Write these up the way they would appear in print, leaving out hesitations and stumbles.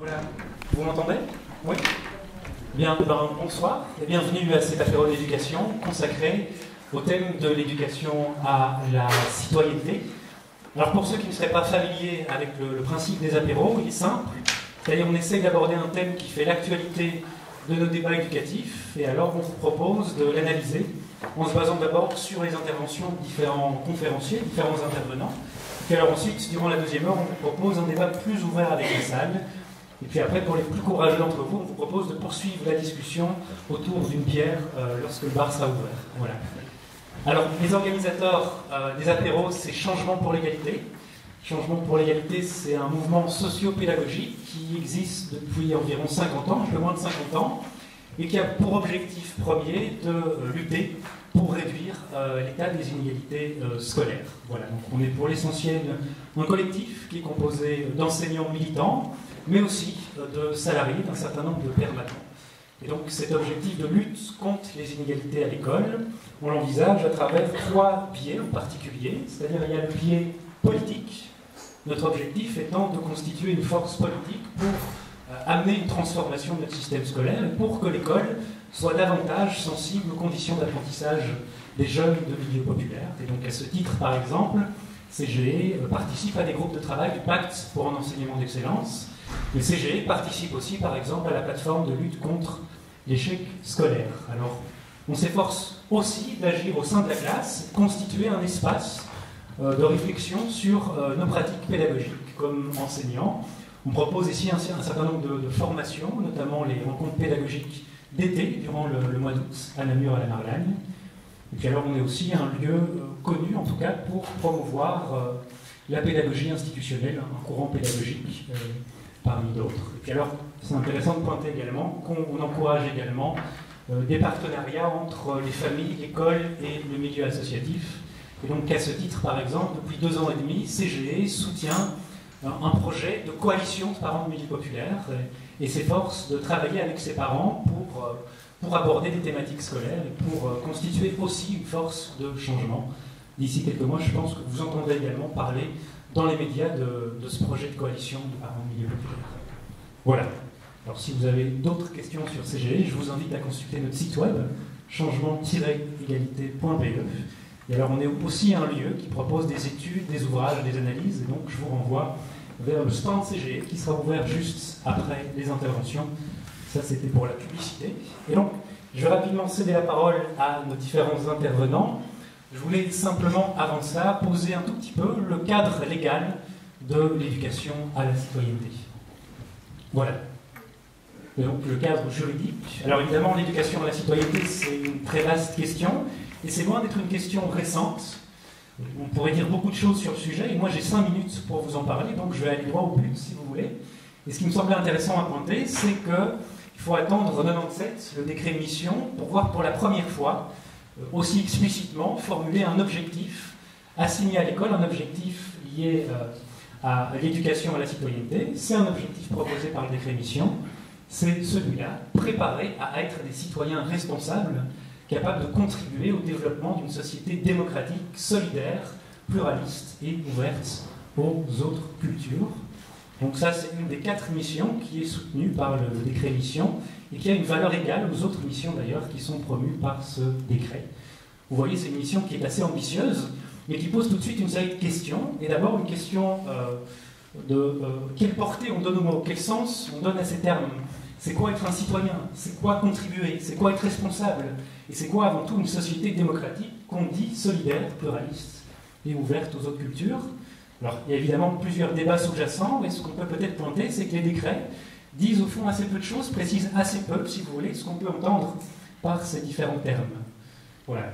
Voilà. Vous m'entendez? Oui. Bien, bonsoir et bienvenue à cet apéro d'éducation consacré au thème de l'éducation à la citoyenneté. Alors pour ceux qui ne seraient pas familiers avec le principe des apéros, il est simple, c'est-à-dire on essaie d'aborder un thème qui fait l'actualité de nos débats éducatifs et alors on vous propose de l'analyser en se basant d'abord sur les interventions de différents conférenciers, différents intervenants. Puis alors ensuite, durant la deuxième heure, on vous propose un débat plus ouvert avec les salles. Et puis après, pour les plus courageux d'entre vous, on vous propose de poursuivre la discussion autour d'une bière lorsque le bar sera ouvert. Voilà. Alors, les organisateurs des apéros, c'est Changement pour l'égalité. Changement pour l'égalité, c'est un mouvement socio-pédagogique qui existe depuis environ 50 ans, un peu moins de 50 ans, et qui a pour objectif premier de lutter pour réduire l'état des inégalités scolaires. Voilà. Donc, on est pour l'essentiel un collectif qui est composé d'enseignants militants, mais aussi de salariés, d'un certain nombre de permanents. Et donc cet objectif de lutte contre les inégalités à l'école, on l'envisage à travers trois biais en particulier, c'est-à-dire il y a le biais politique, notre objectif étant de constituer une force politique pour amener une transformation de notre système scolaire et pour que l'école soit davantage sensible aux conditions d'apprentissage des jeunes de milieux populaires. Et donc à ce titre, par exemple, CGE participe à des groupes de travail du Pacte pour un enseignement d'excellence. Le CGE participe aussi, par exemple, à la plateforme de lutte contre l'échec scolaire. Alors, on s'efforce aussi d'agir au sein de la classe, de constituer un espace de réflexion sur nos pratiques pédagogiques comme enseignants. On propose ici un certain nombre de formations, notamment les rencontres pédagogiques d'été, durant le mois d'août, à Namur, à la Marlagne. Et puis alors, on est aussi un lieu connu, en tout cas, pour promouvoir la pédagogie institutionnelle, un courant pédagogique parmi d'autres. Et puis alors, c'est intéressant de pointer également qu'on encourage également des partenariats entre les familles, l'école et le milieu associatif. Et donc, à ce titre, par exemple, depuis 2 ans et demi, CGE soutient un projet de coalition de parents de milieux populaires et s'efforce de travailler avec ses parents pour aborder des thématiques scolaires et pour constituer aussi une force de changement. D'ici quelques mois, je pense que vous entendrez également parler dans les médias de ce projet de coalition de parents de milieux populaires. Voilà. Alors si vous avez d'autres questions sur CGE, je vous invite à consulter notre site web, changement-égalité.be. Et alors on est aussi un lieu qui propose des études, des ouvrages, des analyses, et donc je vous renvoie vers le stand CGE qui sera ouvert juste après les interventions. Ça c'était pour la publicité. Et donc je vais rapidement céder la parole à nos différents intervenants. Je voulais simplement, avant ça, poser un tout petit peu le cadre légal de l'éducation à la citoyenneté. Voilà. Et donc le cadre juridique. Alors évidemment, l'éducation à la citoyenneté, c'est une très vaste question, et c'est loin d'être une question récente. On pourrait dire beaucoup de choses sur le sujet, et moi j'ai 5 minutes pour vous en parler, donc je vais aller droit au but, si vous voulez. Et ce qui me semblait intéressant à pointer, c'est qu'il faut attendre 97, le décret mission, pour voir pour la première fois aussi explicitement formuler un objectif assigné à l'école, un objectif lié à l'éducation à la citoyenneté. C'est un objectif proposé par le décret mission. C'est celui-là, préparer à être des citoyens responsables, capables de contribuer au développement d'une société démocratique, solidaire, pluraliste et ouverte aux autres cultures. Donc ça, c'est une des 4 missions qui est soutenue par le décret mission et qui a une valeur égale aux autres missions d'ailleurs qui sont promues par ce décret. Vous voyez, c'est une mission qui est assez ambitieuse, mais qui pose tout de suite une série de questions. Et d'abord une question de quelle portée on donne au mot, quel sens on donne à ces termes. C'est quoi être un citoyen? C'est quoi contribuer? C'est quoi être responsable? Et c'est quoi avant tout une société démocratique qu'on dit solidaire, pluraliste et ouverte aux autres cultures? Alors, il y a évidemment plusieurs débats sous-jacents, et ce qu'on peut peut-être pointer, c'est que les décrets disent au fond assez peu de choses, précisent assez peu, si vous voulez, ce qu'on peut entendre par ces différents termes. Voilà.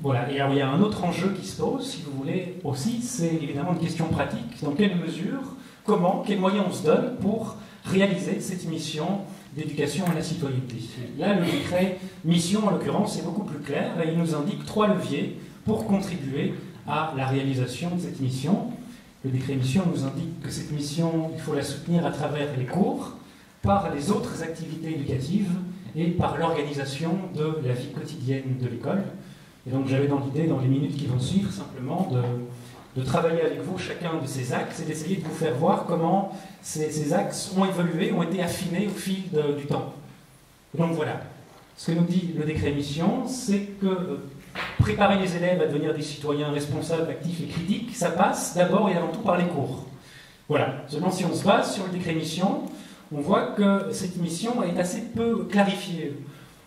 Voilà. Et alors, il y a un autre enjeu qui se pose, si vous voulez, aussi, c'est évidemment une question pratique. Dans quelle mesure, comment, quels moyens on se donne pour réaliser cette mission d'éducation à la citoyenneté? Là, le décret mission, en l'occurrence, est beaucoup plus clair, et il nous indique 3 leviers pour contribuer à la réalisation de cette mission. Le décret mission nous indique que cette mission, il faut la soutenir à travers les cours, par les autres activités éducatives et par l'organisation de la vie quotidienne de l'école. Et donc j'avais dans l'idée, dans les minutes qui vont suivre, simplement de de travailler avec vous chacun de ces axes et d'essayer de vous faire voir comment ces axes ont évolué, ont été affinés au fil du temps. Donc voilà, ce que nous dit le décret mission, c'est que préparer les élèves à devenir des citoyens responsables, actifs et critiques, ça passe d'abord et avant tout par les cours. Voilà, seulement si on se base sur le décret mission, on voit que cette mission est assez peu clarifiée.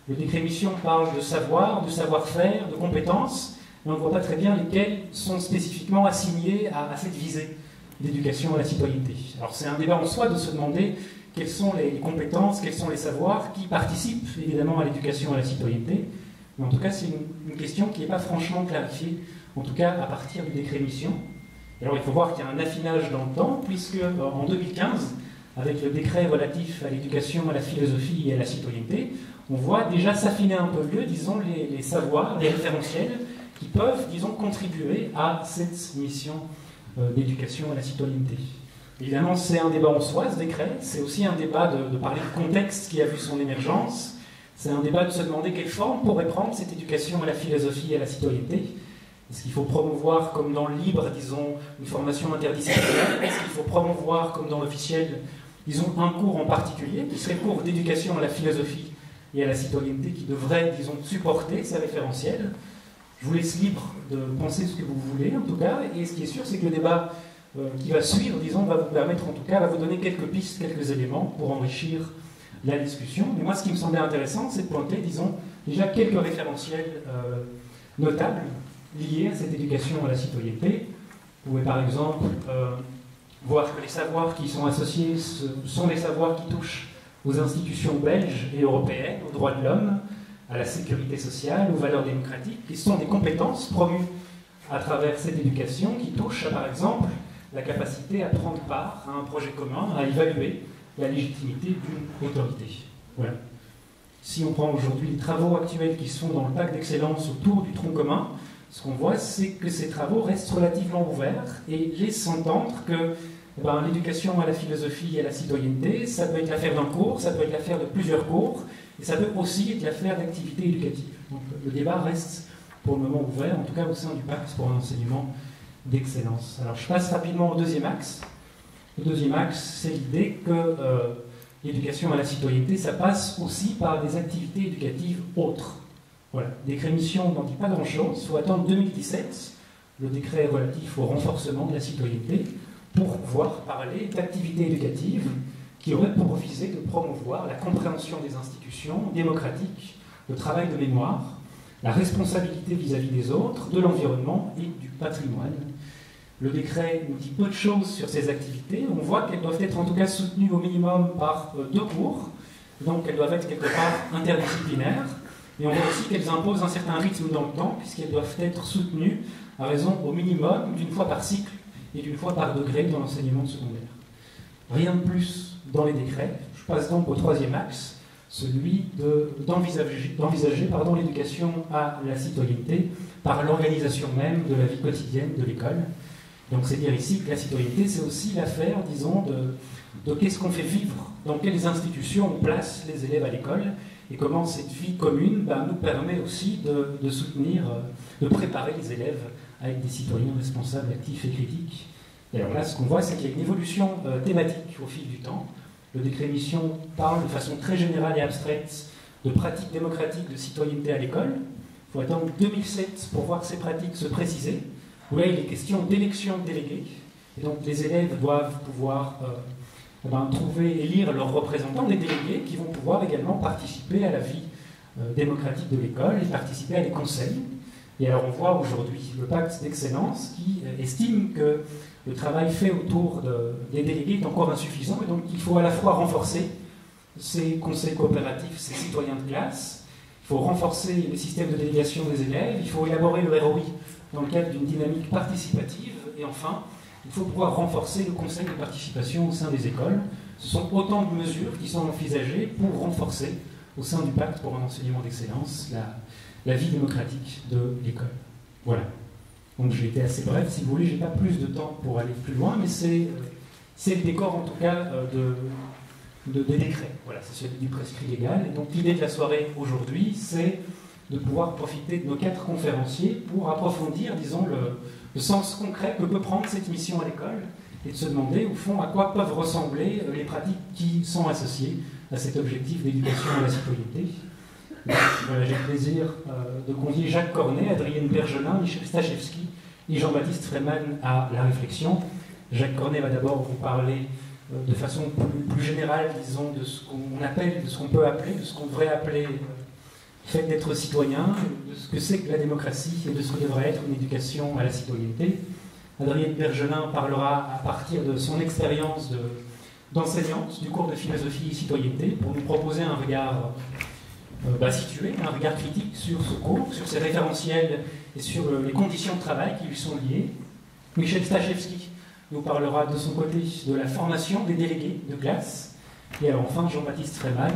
Le décret mission parle de savoir, de savoir-faire, de compétences, mais on ne voit pas très bien lesquels sont spécifiquement assignés à cette visée d'éducation à la citoyenneté. Alors c'est un débat en soi de se demander quelles sont les compétences, quels sont les savoirs qui participent évidemment à l'éducation à la citoyenneté, mais en tout cas c'est une question qui n'est pas franchement clarifiée, en tout cas à partir du décret mission. Alors il faut voir qu'il y a un affinage dans le temps, puisque en 2015, avec le décret relatif à l'éducation à la philosophie et à la citoyenneté, on voit déjà s'affiner un peu mieux, disons, les savoirs, les référentiels qui peuvent, disons, contribuer à cette mission d'éducation à la citoyenneté. Évidemment, c'est un débat en soi, ce décret. C'est aussi un débat de parler du contexte qui a vu son émergence. C'est un débat de se demander quelle forme pourrait prendre cette éducation à la philosophie et à la citoyenneté. Est-ce qu'il faut promouvoir, comme dans le libre, disons, une formation interdisciplinaire? Est-ce qu'il faut promouvoir, comme dans l'officiel, disons, un cours en particulier, qui serait le cours d'éducation à la philosophie et à la citoyenneté, qui devrait, disons, supporter ces référentiels? Je vous laisse libre de penser ce que vous voulez, en tout cas, et ce qui est sûr, c'est que le débat qui va suivre, disons, va vous permettre, en tout cas, va vous donner quelques pistes, quelques éléments pour enrichir la discussion. Mais moi, ce qui me semblait intéressant, c'est de pointer, disons, déjà quelques référentiels notables liés à cette éducation à la citoyenneté. Vous pouvez, par exemple, voir que les savoirs qui y sont associés sont des savoirs qui touchent aux institutions belges et européennes, aux droits de l'homme, à la sécurité sociale, aux valeurs démocratiques, qui sont des compétences promues à travers cette éducation qui touchent à, par exemple, la capacité à prendre part à un projet commun, à évaluer la légitimité d'une autorité. Voilà. Si on prend aujourd'hui les travaux actuels qui sont dans le pacte d'excellence autour du tronc commun, ce qu'on voit, c'est que ces travaux restent relativement ouverts et laissent entendre que l'éducation à la philosophie et à la citoyenneté, ça peut être l'affaire d'un cours, ça peut être l'affaire de plusieurs cours, et ça peut aussi être l'affaire d'activités éducatives. Donc le débat reste pour le moment ouvert, en tout cas au sein du pacte pour un enseignement d'excellence. Alors je passe rapidement au deuxième axe. Le deuxième axe, c'est l'idée que l'éducation à la citoyenneté, ça passe aussi par des activités éducatives autres. Voilà. Décret mission n'en dit pas grand-chose, il faut attendre 2017, le décret relatif au renforcement de la citoyenneté, pour pouvoir parler d'activités éducatives qui auraient pour visée de promouvoir la compréhension des institutions démocratiques, le travail de mémoire, la responsabilité vis-à-vis des autres, de l'environnement et du patrimoine. Le décret nous dit peu de choses sur ces activités. On voit qu'elles doivent être en tout cas soutenues au minimum par 2 cours, donc elles doivent être quelque part interdisciplinaires. Et on voit aussi qu'elles imposent un certain rythme dans le temps, puisqu'elles doivent être soutenues à raison au minimum d'une fois par cycle et d'une fois par degré dans l'enseignement secondaire. Rien de plus dans les décrets. Je passe donc au troisième axe, celui d'envisager l'éducation à la citoyenneté par l'organisation même de la vie quotidienne de l'école. Donc c'est dire ici que la citoyenneté, c'est aussi l'affaire, disons, de qu'est-ce qu'on fait vivre, dans quelles institutions on place les élèves à l'école, et comment cette vie commune nous permet aussi de soutenir, de préparer les élèves à être des citoyens responsables, actifs et critiques. Et alors là, ce qu'on voit, c'est qu'il y a une évolution thématique au fil du temps. Le décret mission parle de façon très générale et abstraite de pratiques démocratiques de citoyenneté à l'école. Il faut attendre 2007 pour voir ces pratiques se préciser. Où là, il est question d'élection de délégués. Et donc, les élèves doivent pouvoir trouver, élire leurs représentants, des délégués, qui vont pouvoir également participer à la vie démocratique de l'école et participer à des conseils. Et alors, on voit aujourd'hui le pacte d'excellence qui estime que le travail fait autour des délégués est encore insuffisant, et donc il faut à la fois renforcer ces conseils coopératifs, ces citoyens de classe, il faut renforcer le système de délégation des élèves, il faut élaborer le ROI dans le cadre d'une dynamique participative, et enfin, il faut pouvoir renforcer le conseil de participation au sein des écoles. Ce sont autant de mesures qui sont envisagées pour renforcer, au sein du pacte pour un enseignement d'excellence, la vie démocratique de l'école. Voilà. Donc j'ai été assez bref, si vous voulez, je n'ai pas plus de temps pour aller plus loin, mais c'est le décor en tout cas des décrets. Voilà, c'est celui du prescrit légal. Et donc l'idée de la soirée aujourd'hui, c'est de pouvoir profiter de nos 4 conférenciers pour approfondir, disons, le sens concret que peut prendre cette mission à l'école et de se demander, au fond, à quoi peuvent ressembler les pratiques qui sont associées à cet objectif d'éducation à la citoyenneté. Voilà, j'ai le plaisir de convier Jacques Cornet, Adrienne Bergelin, Michel Stachewski et Jean-Baptiste Freiman à la réflexion. Jacques Cornet va d'abord vous parler de façon plus générale, disons, de ce qu'on appelle, de ce qu'on peut appeler, de ce qu'on devrait appeler le fait d'être citoyen, de ce que c'est que la démocratie et de ce que devrait être une éducation à la citoyenneté. Adrienne Bergelin parlera à partir de son expérience d'enseignante du cours de philosophie et citoyenneté pour nous proposer un regard situé, un regard critique sur ce cours, sur ses référentiels et sur les conditions de travail qui lui sont liées. Michel Stachewski nous parlera de son côté de la formation des délégués de classe. Et alors enfin, Jean-Baptiste Freiman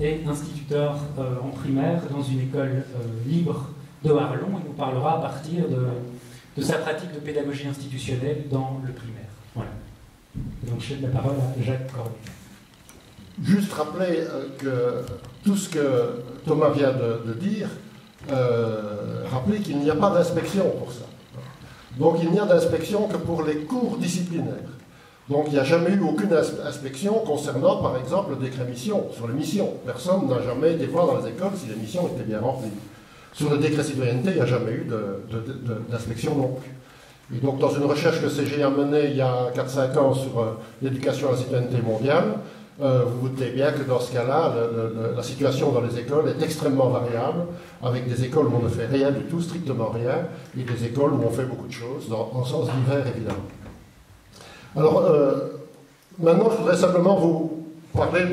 est instituteur en primaire dans une école libre de Arlon et nous parlera à partir de sa pratique de pédagogie institutionnelle dans le primaire. Voilà. Et donc je cède la parole à Jacques Cornet. Juste rappeler que tout ce que Thomas vient de dire, rappeler qu'il n'y a pas d'inspection pour ça. Donc il n'y a d'inspection que pour les cours disciplinaires. Donc il n'y a jamais eu aucune inspection concernant, par exemple, le décret mission, sur les missions. Personne n'a jamais été voir dans les écoles si les missions étaient bien remplies. Sur le décret citoyenneté, il n'y a jamais eu d'inspection non plus. Et donc dans une recherche que CG a menée il y a 4-5 ans sur l'éducation à la citoyenneté mondiale, vous vous doutez bien que dans ce cas-là, la situation dans les écoles est extrêmement variable, avec des écoles où on ne fait rien du tout, strictement rien, et des écoles où on fait beaucoup de choses, en sens divers évidemment. Alors, maintenant, je voudrais simplement vous parler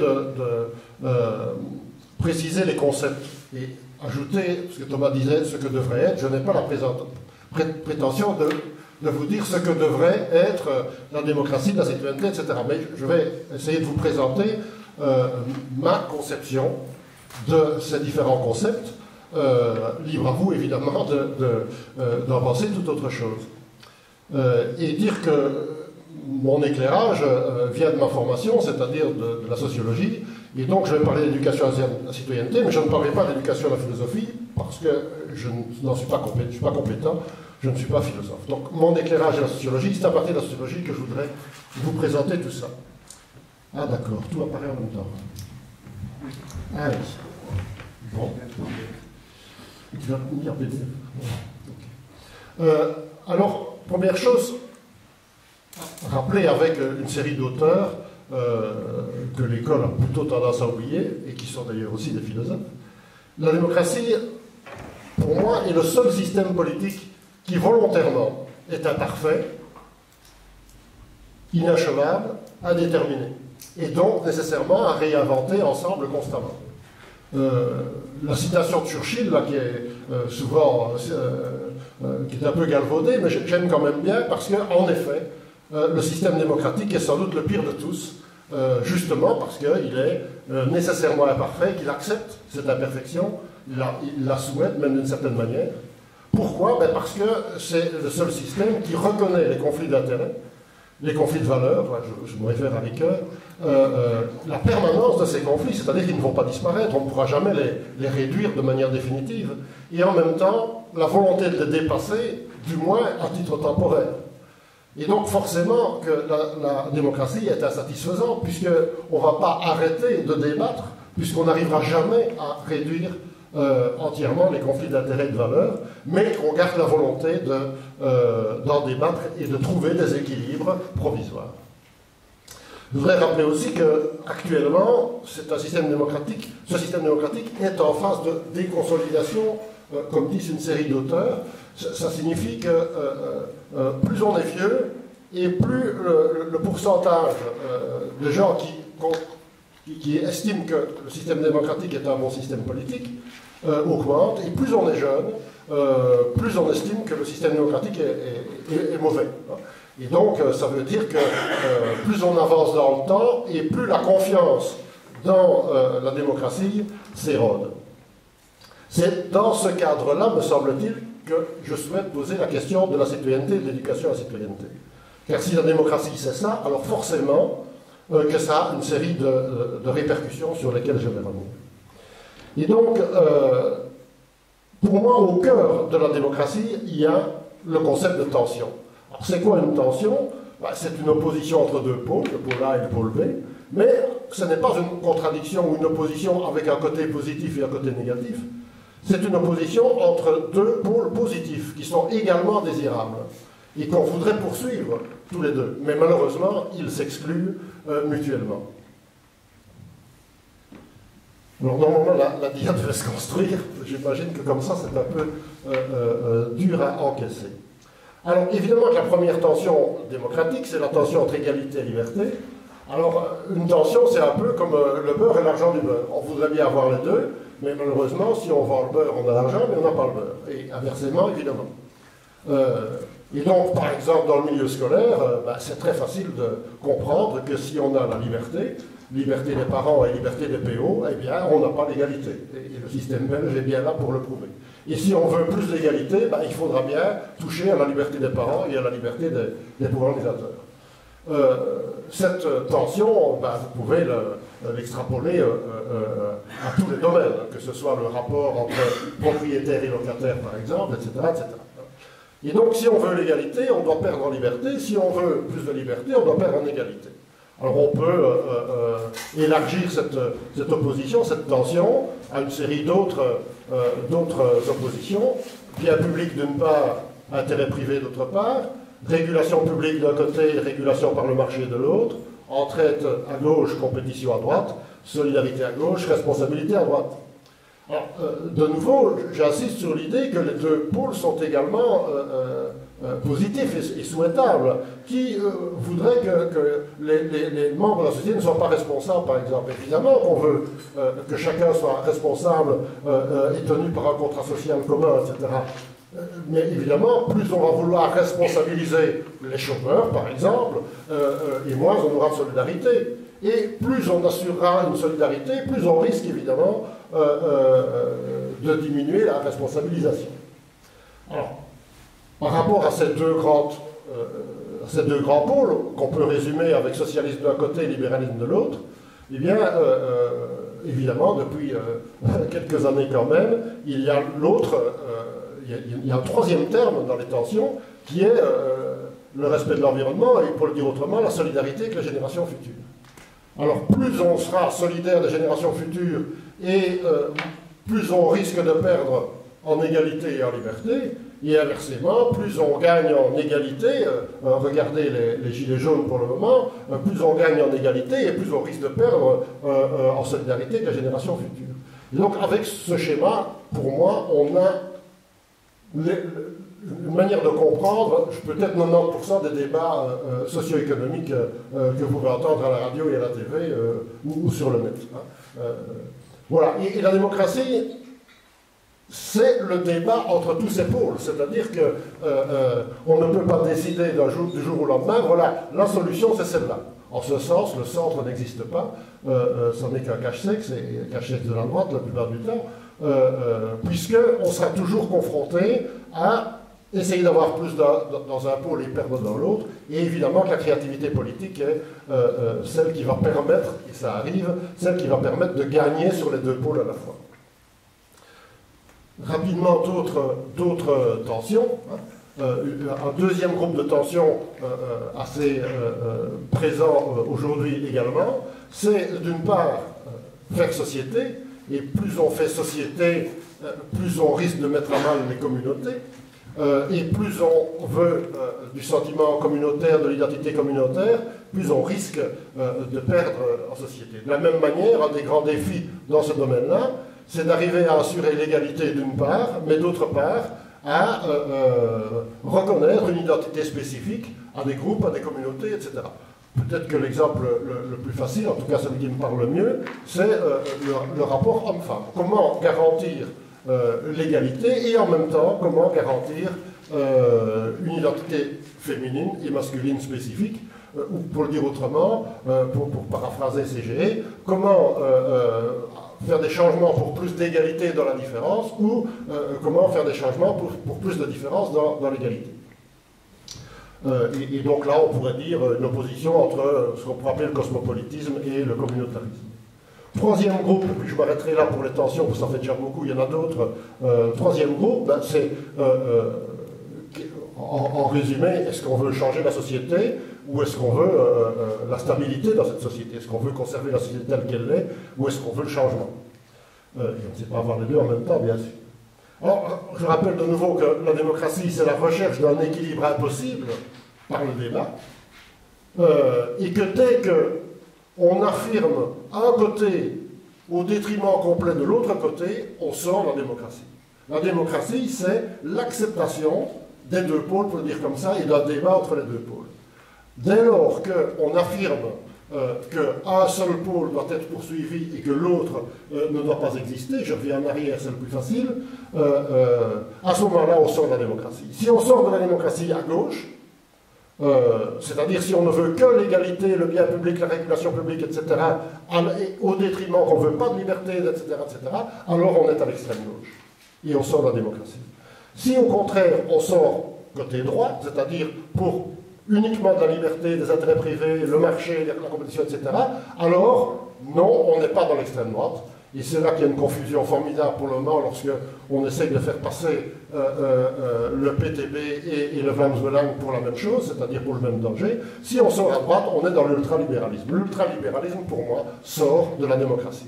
préciser les concepts et ajouter ce que Thomas disait, ce que devrait être. Je n'ai pas la prétention de vous dire ce que devrait être la démocratie, la citoyenneté, etc. Mais je vais essayer de vous présenter ma conception de ces différents concepts. Libre à vous, évidemment, d'en penser toute autre chose. Et dire que mon éclairage vient de ma formation, c'est-à-dire de la sociologie, et donc je vais parler d'éducation à la citoyenneté, mais je ne parlerai pas d'éducation à la philosophie, parce que je n'en suis pas compétent, je ne suis pas compétent, je ne suis pas philosophe. Donc mon éclairage à la sociologie, c'est à partir de la sociologie que je voudrais vous présenter tout ça. Ah d'accord, tout apparaît en même temps. Ah oui. Bon. Tu vas tenir PDF. Okay. Alors, première chose, rappeler avec une série d'auteurs que l'école a plutôt tendance à oublier, et qui sont d'ailleurs aussi des philosophes. La démocratie, pour moi, est le seul système politique qui volontairement est imparfait, inachevable, indéterminé, et donc nécessairement à réinventer ensemble constamment. La citation de Churchill, là, qui est souvent qui est un peu galvaudée, mais j'aime quand même bien, parce qu'en effet, le système démocratique est sans doute le pire de tous, justement parce qu'il est nécessairement imparfait, qu'il accepte cette imperfection, il la souhaite même d'une certaine manière. Pourquoi? Parce que c'est le seul système qui reconnaît les conflits d'intérêts, les conflits de valeurs, je me réfère à Ricoeur, la permanence de ces conflits, c'est-à-dire qu'ils ne vont pas disparaître, on ne pourra jamais les réduire de manière définitive, et en même temps, la volonté de les dépasser, du moins à titre temporaire. Et donc forcément que la démocratie est insatisfaisante, puisqu'on ne va pas arrêter de débattre, puisqu'on n'arrivera jamais à réduire entièrement les conflits d'intérêts et de valeurs, mais qu'on garde la volonté d'en débattre et de trouver des équilibres provisoires. Je voudrais rappeler aussi qu'actuellement, c'est un système démocratique, ce système démocratique est en phase de déconsolidation, comme disent une série d'auteurs. Ça signifie que plus on est vieux, et plus le pourcentage de gens qui estiment que le système démocratique est un bon système politique augmente, et plus on est jeune, plus on estime que le système démocratique est mauvais. Et donc, ça veut dire que plus on avance dans le temps, et plus la confiance dans la démocratie s'érode. C'est dans ce cadre-là, me semble-t-il, que je souhaite poser la question de la citoyenneté et de l'éducation à la citoyenneté. Car si la démocratie c'est ça, alors forcément que ça a une série de répercussions sur lesquelles je vais revenir. Et donc, pour moi, au cœur de la démocratie, il y a le concept de tension. Alors, c'est quoi une tension? C'est une opposition entre deux pôles, le pôle A et le pôle B, mais ce n'est pas une contradiction ou une opposition avec un côté positif et un côté négatif. C'est une opposition entre deux pôles positifs qui sont également désirables et qu'on voudrait poursuivre tous les deux. Mais malheureusement, ils s'excluent mutuellement. Alors normalement, la dia devait se construire. J'imagine que comme ça, c'est un peu dur à encaisser. Alors évidemment que la première tension démocratique, c'est la tension entre égalité et liberté. Alors une tension, c'est un peu comme le beurre et l'argent du beurre. On voudrait bien avoir les deux, mais malheureusement, si on vend le beurre, on a l'argent, mais on n'a pas le beurre. Et inversement, évidemment. Et donc, par exemple, dans le milieu scolaire, c'est très facile de comprendre que si on a la liberté des parents et liberté des PO, eh bien, on n'a pas l'égalité. Et le système belge est bien là pour le prouver. Et si on veut plus d'égalité, il faudra bien toucher à la liberté des parents et à la liberté des organisateurs. Cette tension, vous pouvez l'extrapoler à tous les domaines, que ce soit le rapport entre propriétaires et locataires, par exemple, etc., etc. Et donc, si on veut l'égalité, on doit perdre en liberté. Si on veut plus de liberté, on doit perdre en égalité. Alors, on peut élargir cette opposition, cette tension, à une série d'autres oppositions. Bien public d'une part, intérêt privé d'autre part, régulation publique d'un côté, régulation par le marché de l'autre, entraide à gauche, compétition à droite, solidarité à gauche, responsabilité à droite. Alors, de nouveau, j'insiste sur l'idée que les deux pôles sont également positifs et souhaitables. Qui voudrait que les membres de la société ne soient pas responsables, par exemple? Évidemment qu'on veut que chacun soit responsable et tenu par un contrat social commun, etc. Mais évidemment, plus on va vouloir responsabiliser les chômeurs, par exemple, et moins on aura de solidarité. Et plus on assurera une solidarité, plus on risque évidemment de diminuer la responsabilisation. Alors, par rapport à ces deux grands pôles, qu'on peut résumer avec socialisme d'un côté et libéralisme de l'autre, eh bien, évidemment, depuis quelques années quand même, il y a il y a un troisième terme dans les tensions, qui est le respect de l'environnement, et pour le dire autrement, la solidarité avec les générations futures. Alors, plus on sera solidaire des générations futures, et plus on risque de perdre en égalité et en liberté, et inversement, plus on gagne en égalité, regardez les gilets jaunes pour le moment, plus on gagne en égalité, et plus on risque de perdre en solidarité avec les générations futures. Et donc, avec ce schéma, pour moi, on a une manière de comprendre, peut-être 90% des débats socio-économiques que vous pouvez entendre à la radio et à la TV ou sur le net. Voilà. Et la démocratie, c'est le débat entre tous ces pôles. C'est-à-dire qu'on ne peut pas décider du jour au lendemain, voilà, la solution c'est celle-là. En ce sens, le centre n'existe pas, ce n'est qu'un cache-sexe, et cache-sexe de la droite la plupart du temps, puisqu'on sera toujours confronté à essayer d'avoir plus dans un pôle et perdre dans l'autre, et évidemment que la créativité politique est celle qui va permettre, et ça arrive, celle qui va permettre de gagner sur les deux pôles à la fois. Rapidement, d'autres tensions. Un deuxième groupe de tensions assez présent aujourd'hui également, c'est d'une part faire société, et plus on fait société, plus on risque de mettre à mal les communautés, et plus on veut du sentiment communautaire, de l'identité communautaire, plus on risque de perdre en société. De la même manière, un des grands défis dans ce domaine-là, c'est d'arriver à assurer l'égalité d'une part, mais d'autre part, à reconnaître une identité spécifique à des groupes, à des communautés, etc. Peut-être que l'exemple le plus facile, en tout cas celui qui me parle le mieux, c'est le rapport homme-femme. Comment garantir l'égalité et en même temps, comment garantir une identité féminine et masculine spécifique, ou pour le dire autrement, pour paraphraser CGE, comment faire des changements pour plus d'égalité dans la différence, ou comment faire des changements pour plus de différence dans l'égalité. Et donc là, on pourrait dire une opposition entre ce qu'on pourrait appeler le cosmopolitisme et le communautarisme. Troisième groupe, puis je m'arrêterai là pour les tensions, parce que ça fait déjà beaucoup, il y en a d'autres. Troisième groupe, c'est En résumé, est-ce qu'on veut changer la société ou est-ce qu'on veut la stabilité dans cette société? Est-ce qu'on veut conserver la société telle qu'elle est ou est-ce qu'on veut le changement? Et on ne sait pas avoir les deux en même temps, bien sûr. Alors, je rappelle de nouveau que la démocratie, c'est la recherche d'un équilibre impossible par le débat, et que dès qu'on affirme un côté au détriment complet de l'autre côté, on sort la démocratie. La démocratie, c'est l'acceptation des deux pôles, pour le dire comme ça, et d'un débat entre les deux pôles. Dès lors qu'on affirme qu'un seul pôle doit être poursuivi et que l'autre ne doit pas exister, je reviens en arrière, c'est le plus facile, à ce moment-là, on sort de la démocratie. Si on sort de la démocratie à gauche, c'est-à-dire si on ne veut que l'égalité, le bien public, la régulation publique, etc., au détriment qu'on ne veut pas de liberté, etc., alors on est à l'extrême gauche. Et on sort de la démocratie. Si au contraire, on sort côté droit, c'est-à-dire pour uniquement de la liberté, des intérêts privés, le marché, la compétition, etc., alors, non, on n'est pas dans l'extrême droite. Et c'est là qu'il y a une confusion formidable pour le moment, lorsque on essaye de faire passer le PTB et le Vlaams-Belang pour la même chose, c'est-à-dire pour le même danger. Si on sort à droite, on est dans l'ultralibéralisme. L'ultralibéralisme, pour moi, sort de la démocratie.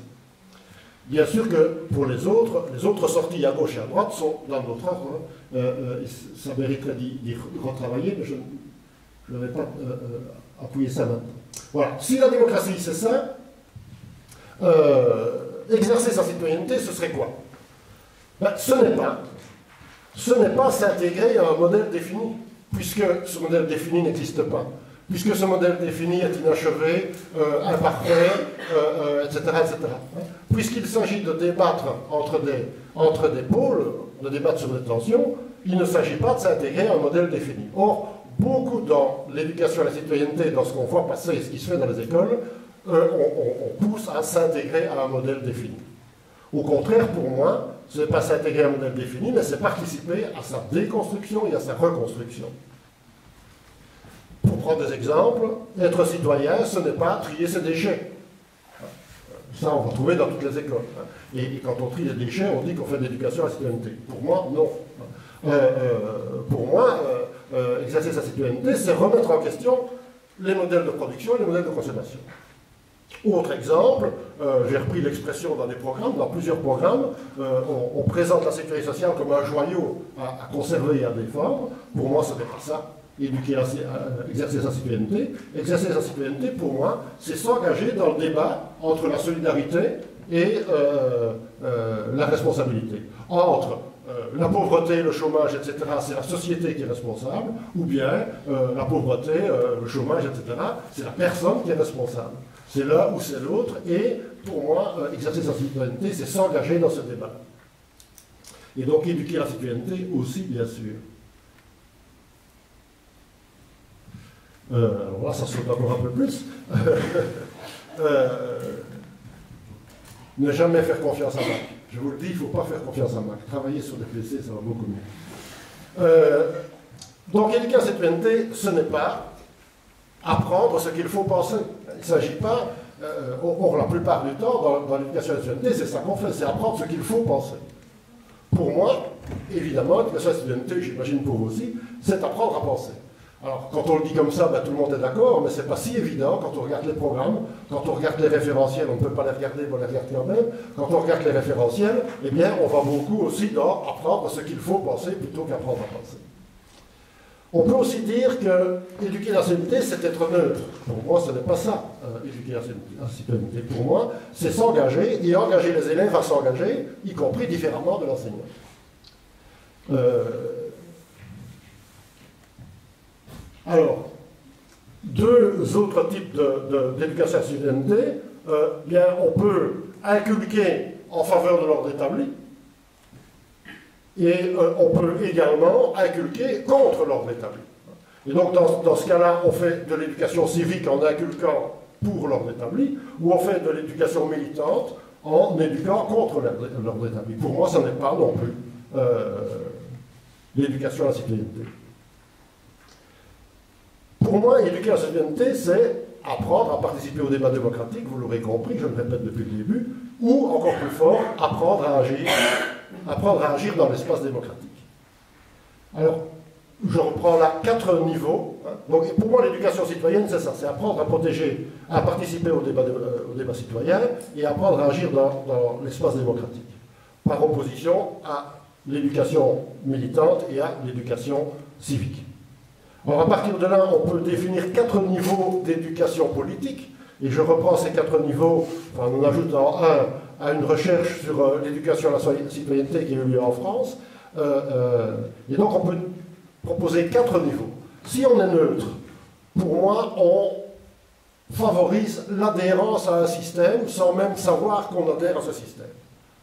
Bien sûr que pour les autres sorties à gauche et à droite sont dans notre ordre. Ça mériterait d'y retravailler, mais je ne vais pas appuyer ça maintenant. Voilà. Si la démocratie, c'est ça, exercer sa citoyenneté, ce serait quoi? Ben, ce n'est pas s'intégrer à un modèle défini, puisque ce modèle défini n'existe pas. Puisque ce modèle défini est inachevé, imparfait, etc., etc. Puisqu'il s'agit de débattre entre des pôles, de débattre sur des tensions, il ne s'agit pas de s'intégrer à un modèle défini. Or, beaucoup dans l'éducation à la citoyenneté, dans ce qu'on voit passer, ce qui se fait dans les écoles, on pousse à s'intégrer à un modèle défini. Au contraire, pour moi, ce n'est pas s'intégrer à un modèle défini, mais c'est participer à sa déconstruction et à sa reconstruction. Pour prendre des exemples, être citoyen, ce n'est pas trier ses déchets. Ça, on va trouver dans toutes les écoles. Et quand on trie les déchets, on dit qu'on fait de l'éducation à la citoyenneté. Pour moi, non. Pour moi, exercer sa citoyenneté, c'est remettre en question les modèles de production et les modèles de consommation. Autre exemple, j'ai repris l'expression dans des programmes, dans plusieurs programmes, on présente la sécurité sociale comme un joyau à conserver et à défendre. Pour moi, ce n'est pas ça. Exercer sa citoyenneté. Exercer sa citoyenneté, pour moi, c'est s'engager dans le débat entre la solidarité et la responsabilité. Entre la pauvreté, le chômage, etc., c'est la société qui est responsable, ou bien la pauvreté, le chômage, etc., c'est la personne qui est responsable. C'est l'un ou c'est l'autre, et pour moi, exercer sa citoyenneté, c'est s'engager dans ce débat. Et donc éduquer la citoyenneté aussi, bien sûr. Alors là, ça saute encore un peu plus. Ne jamais faire confiance à Mac. Je vous le dis, il ne faut pas faire confiance à Mac. Travailler sur des PC, ça va beaucoup mieux. Donc, éduquer la citoyenneté, ce n'est pas apprendre ce qu'il faut penser. Il ne s'agit pas, or la plupart du temps, dans l'éducation à la citoyenneté, c'est ça qu'on fait, c'est apprendre ce qu'il faut penser. Pour moi, évidemment, l'éducation à la citoyenneté, j'imagine pour vous aussi, c'est apprendre à penser. Alors, quand on le dit comme ça, ben, tout le monde est d'accord, mais ce n'est pas si évident quand on regarde les programmes, quand on regarde les référentiels, on ne peut pas les regarder, mais on les regarde quand même. Quand on regarde les référentiels, eh bien, on va beaucoup aussi dans apprendre ce qu'il faut penser plutôt qu'apprendre à penser. On peut aussi dire que éduquer la citoyenneté, c'est être neutre. Pour moi, ce n'est pas ça, éduquer la citoyenneté. Pour moi, c'est s'engager et engager les élèves à s'engager, y compris différemment de l'enseignant. Alors, deux autres types d'éducation à la citoyenneté. Bien, on peut inculquer en faveur de l'ordre établi, et on peut également inculquer contre l'ordre établi. Et donc, dans ce cas-là, on fait de l'éducation civique en inculquant pour l'ordre établi, ou on fait de l'éducation militante en éduquant contre l'ordre établi. Pour moi, ça n'est pas non plus l'éducation à la citoyenneté. Pour moi, éduquer la citoyenneté, c'est apprendre à participer au débat démocratique, vous l'aurez compris, je le répète depuis le début, ou, encore plus fort, apprendre à agir dans l'espace démocratique. Alors, je reprends là 4 niveaux. Donc pour moi, l'éducation citoyenne, c'est ça, c'est apprendre à protéger, à participer au débat citoyen et apprendre à agir dans l'espace démocratique, par opposition à l'éducation militante et à l'éducation civique. Alors à partir de là, on peut définir 4 niveaux d'éducation politique, et je reprends ces 4 niveaux, enfin, en ajoutant un à une recherche sur l'éducation à la citoyenneté qui a eu lieu en France, et donc on peut proposer 4 niveaux. Si on est neutre, pour moi, on favorise l'adhérence à un système sans même savoir qu'on adhère à ce système.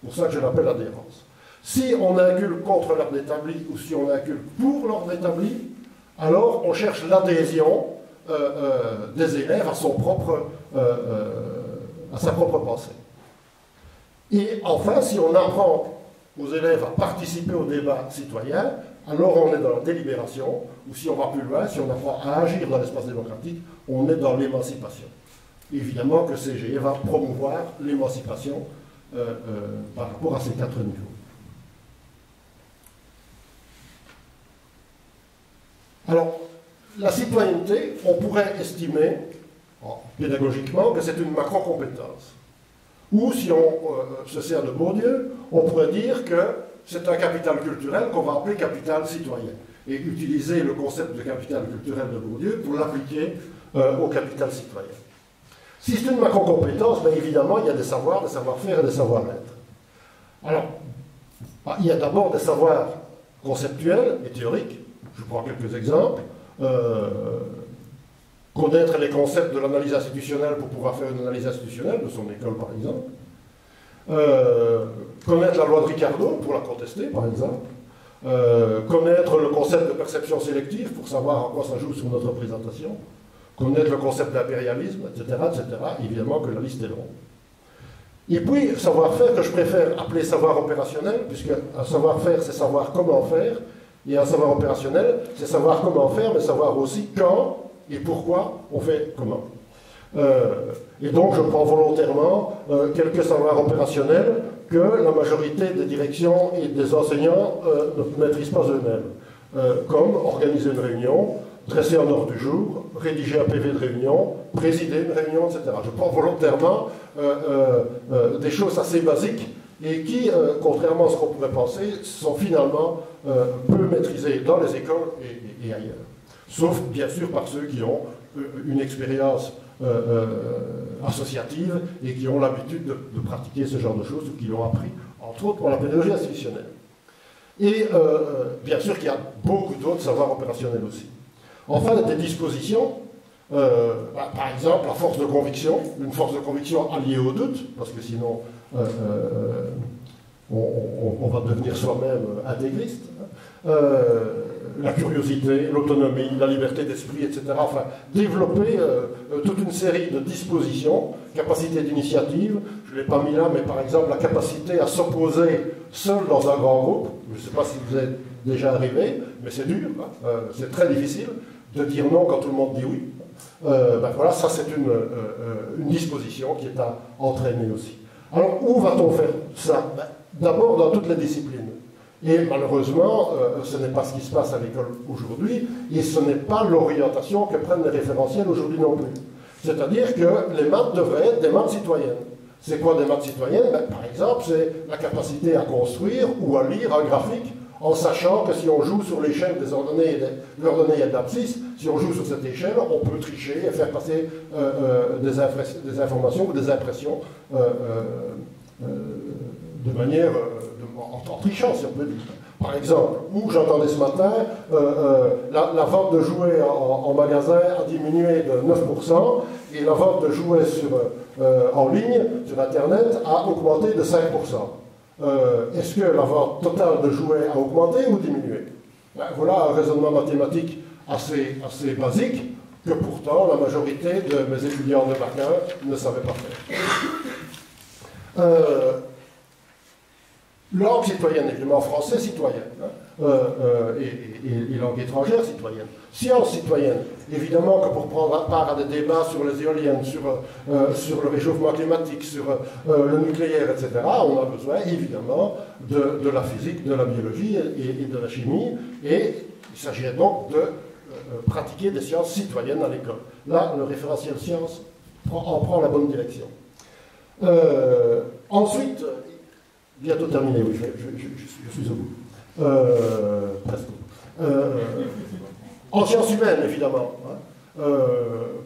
C'est pour ça que je l'appelle adhérence. Si on inculque contre l'ordre établi ou si on inculque pour l'ordre établi, alors on cherche l'adhésion des élèves à sa propre pensée. Et enfin, si on apprend aux élèves à participer au débat citoyen, alors on est dans la délibération, ou si on va plus loin, si on apprend à agir dans l'espace démocratique, on est dans l'émancipation. Évidemment que CGE va promouvoir l'émancipation par rapport à ces 4 niveaux. Alors, la citoyenneté, on pourrait estimer, pédagogiquement, que c'est une macro-compétence. Ou, si on se sert de Bourdieu, on pourrait dire que c'est un capital culturel qu'on va appeler capital citoyen. Et utiliser le concept de capital culturel de Bourdieu pour l'appliquer au capital citoyen. Si c'est une macro-compétence, bien évidemment, il y a des savoirs, des savoir-faire et des savoir-être. Alors, il y a d'abord des savoirs conceptuels et théoriques. Je prends quelques exemples. Connaître les concepts de l'analyse institutionnelle pour pouvoir faire une analyse institutionnelle de son école, par exemple. Connaître la loi de Ricardo pour la contester, par exemple. Connaître le concept de perception sélective pour savoir à quoi ça joue sur notre représentation. Connaître le concept d'impérialisme, etc., etc. Évidemment que la liste est longue. Et puis, savoir-faire que je préfère appeler savoir opérationnel, puisque un savoir-faire, c'est savoir comment faire, et un savoir opérationnel, c'est savoir comment faire, mais savoir aussi quand et pourquoi on fait comment. Et donc, je prends volontairement quelques savoirs opérationnels que la majorité des directions et des enseignants ne maîtrisent pas eux-mêmes, comme organiser une réunion, dresser un ordre du jour, rédiger un PV de réunion, présider une réunion, etc. Je prends volontairement des choses assez basiques et qui, contrairement à ce qu'on pourrait penser, sont finalement peu maîtrisées dans les écoles et ailleurs. Sauf, bien sûr, par ceux qui ont une expérience associative et qui ont l'habitude de pratiquer ce genre de choses ou qui l'ont appris, entre autres, pour la pédagogie institutionnelle. Et bien sûr qu'il y a beaucoup d'autres savoirs opérationnels aussi. Enfin, des dispositions, par exemple, la force de conviction, une force de conviction alliée au doute, parce que sinon on va devenir soi-même intégriste, la curiosité, l'autonomie, la liberté d'esprit, etc. Enfin, développer toute une série de dispositions, capacité d'initiative, je ne l'ai pas mis là, mais par exemple la capacité à s'opposer seul dans un grand groupe, je ne sais pas si vous êtes déjà arrivé, mais c'est dur, hein, c'est très difficile de dire non quand tout le monde dit oui. Ben voilà, ça c'est une disposition qui est à entraîner aussi. Alors, où va-t-on faire ça? Ben, d'abord dans toutes les disciplines. Et malheureusement, ce n'est pas ce qui se passe à l'école aujourd'hui, et ce n'est pas l'orientation que prennent les référentiels aujourd'hui non plus. C'est-à-dire que les maths devraient être des maths citoyennes. C'est quoi des maths citoyennes? Ben, par exemple, c'est la capacité à construire ou à lire un graphique en sachant que si on joue sur l'échelle des ordonnées et de l'abscisse, si on joue sur cette échelle, on peut tricher et faire passer des informations ou des impressions de manière, en trichant, si on peut dire. Par exemple, où j'entendais ce matin, la vente de jouets en magasin a diminué de 9%, et la vente de jouets en ligne, sur Internet, a augmenté de 5%. Est-ce que la vente totale de jouets a augmenté ou diminué? Ben, voilà un raisonnement mathématique assez basique, que pourtant la majorité de mes étudiants de bac 1 ne savaient pas faire. Langue citoyenne, évidemment, français citoyenne, hein, et langue étrangère citoyenne. Science citoyenne, évidemment que pour prendre part à des débats sur les éoliennes, sur le réchauffement climatique, sur le nucléaire, etc., on a besoin évidemment de la physique, de la biologie et de la chimie, et Il s'agirait donc de pratiquer des sciences citoyennes à l'école. Là, le référentiel sciences en prend la bonne direction. Ensuite, bientôt terminé, oui, je suis au bout. Presque. En sciences humaines, évidemment.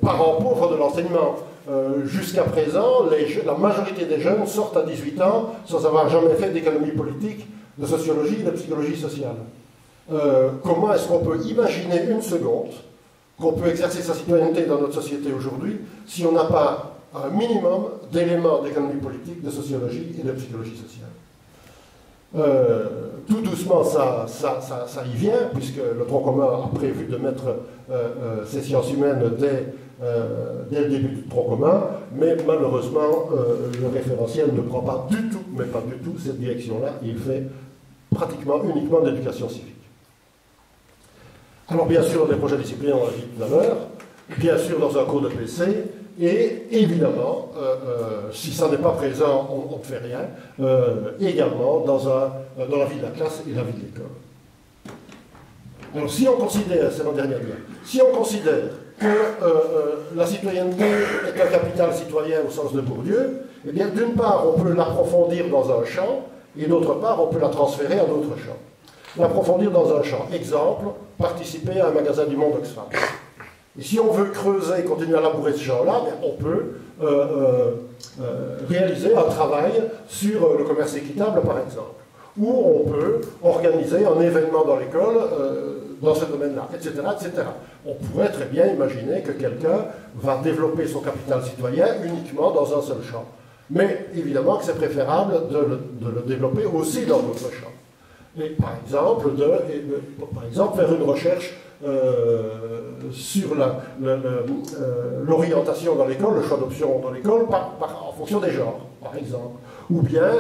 Parents pauvres de l'enseignement. Jusqu'à présent, la majorité des jeunes sortent à 18 ans sans avoir jamais fait d'économie politique, de sociologie et de psychologie sociale. Comment est-ce qu'on peut imaginer une seconde qu'on peut exercer sa citoyenneté dans notre société aujourd'hui si on n'a pas un minimum d'éléments d'économie politique, de sociologie et de psychologie sociale? Tout doucement, ça y vient, puisque le tronc commun a prévu de mettre ces sciences humaines dès le début du tronc commun, mais malheureusement, le référentiel ne prend pas du tout, mais pas du tout, cette direction-là. Il fait pratiquement uniquement de l'éducation civique. Alors bien sûr, les projets disciplinaires, on l'a dit tout à l'heure, bien sûr dans un cours de PC, et évidemment, si ça n'est pas présent, on ne fait rien, également dans la vie de la classe et la vie de l'école. Alors si on considère, c'est la dernière ligne, si on considère que la citoyenneté est un capital citoyen au sens de Bourdieu, eh bien d'une part on peut l'approfondir dans un champ, et d'autre part on peut la transférer à d'autres champs. L'approfondir dans un champ. Exemple, participer à un magasin du Monde Oxfam. Et si on veut creuser et continuer à labourer ce champ-là, on peut réaliser un travail sur le commerce équitable, par exemple. Ou on peut organiser un événement dans l'école dans ce domaine-là, etc., etc. On pourrait très bien imaginer que quelqu'un va développer son capital citoyen uniquement dans un seul champ. Mais évidemment que c'est préférable de le développer aussi dans d'autres champs. Et par exemple, faire une recherche sur l'orientation dans l'école, le choix d'options dans l'école, en fonction des genres, par exemple. Ou bien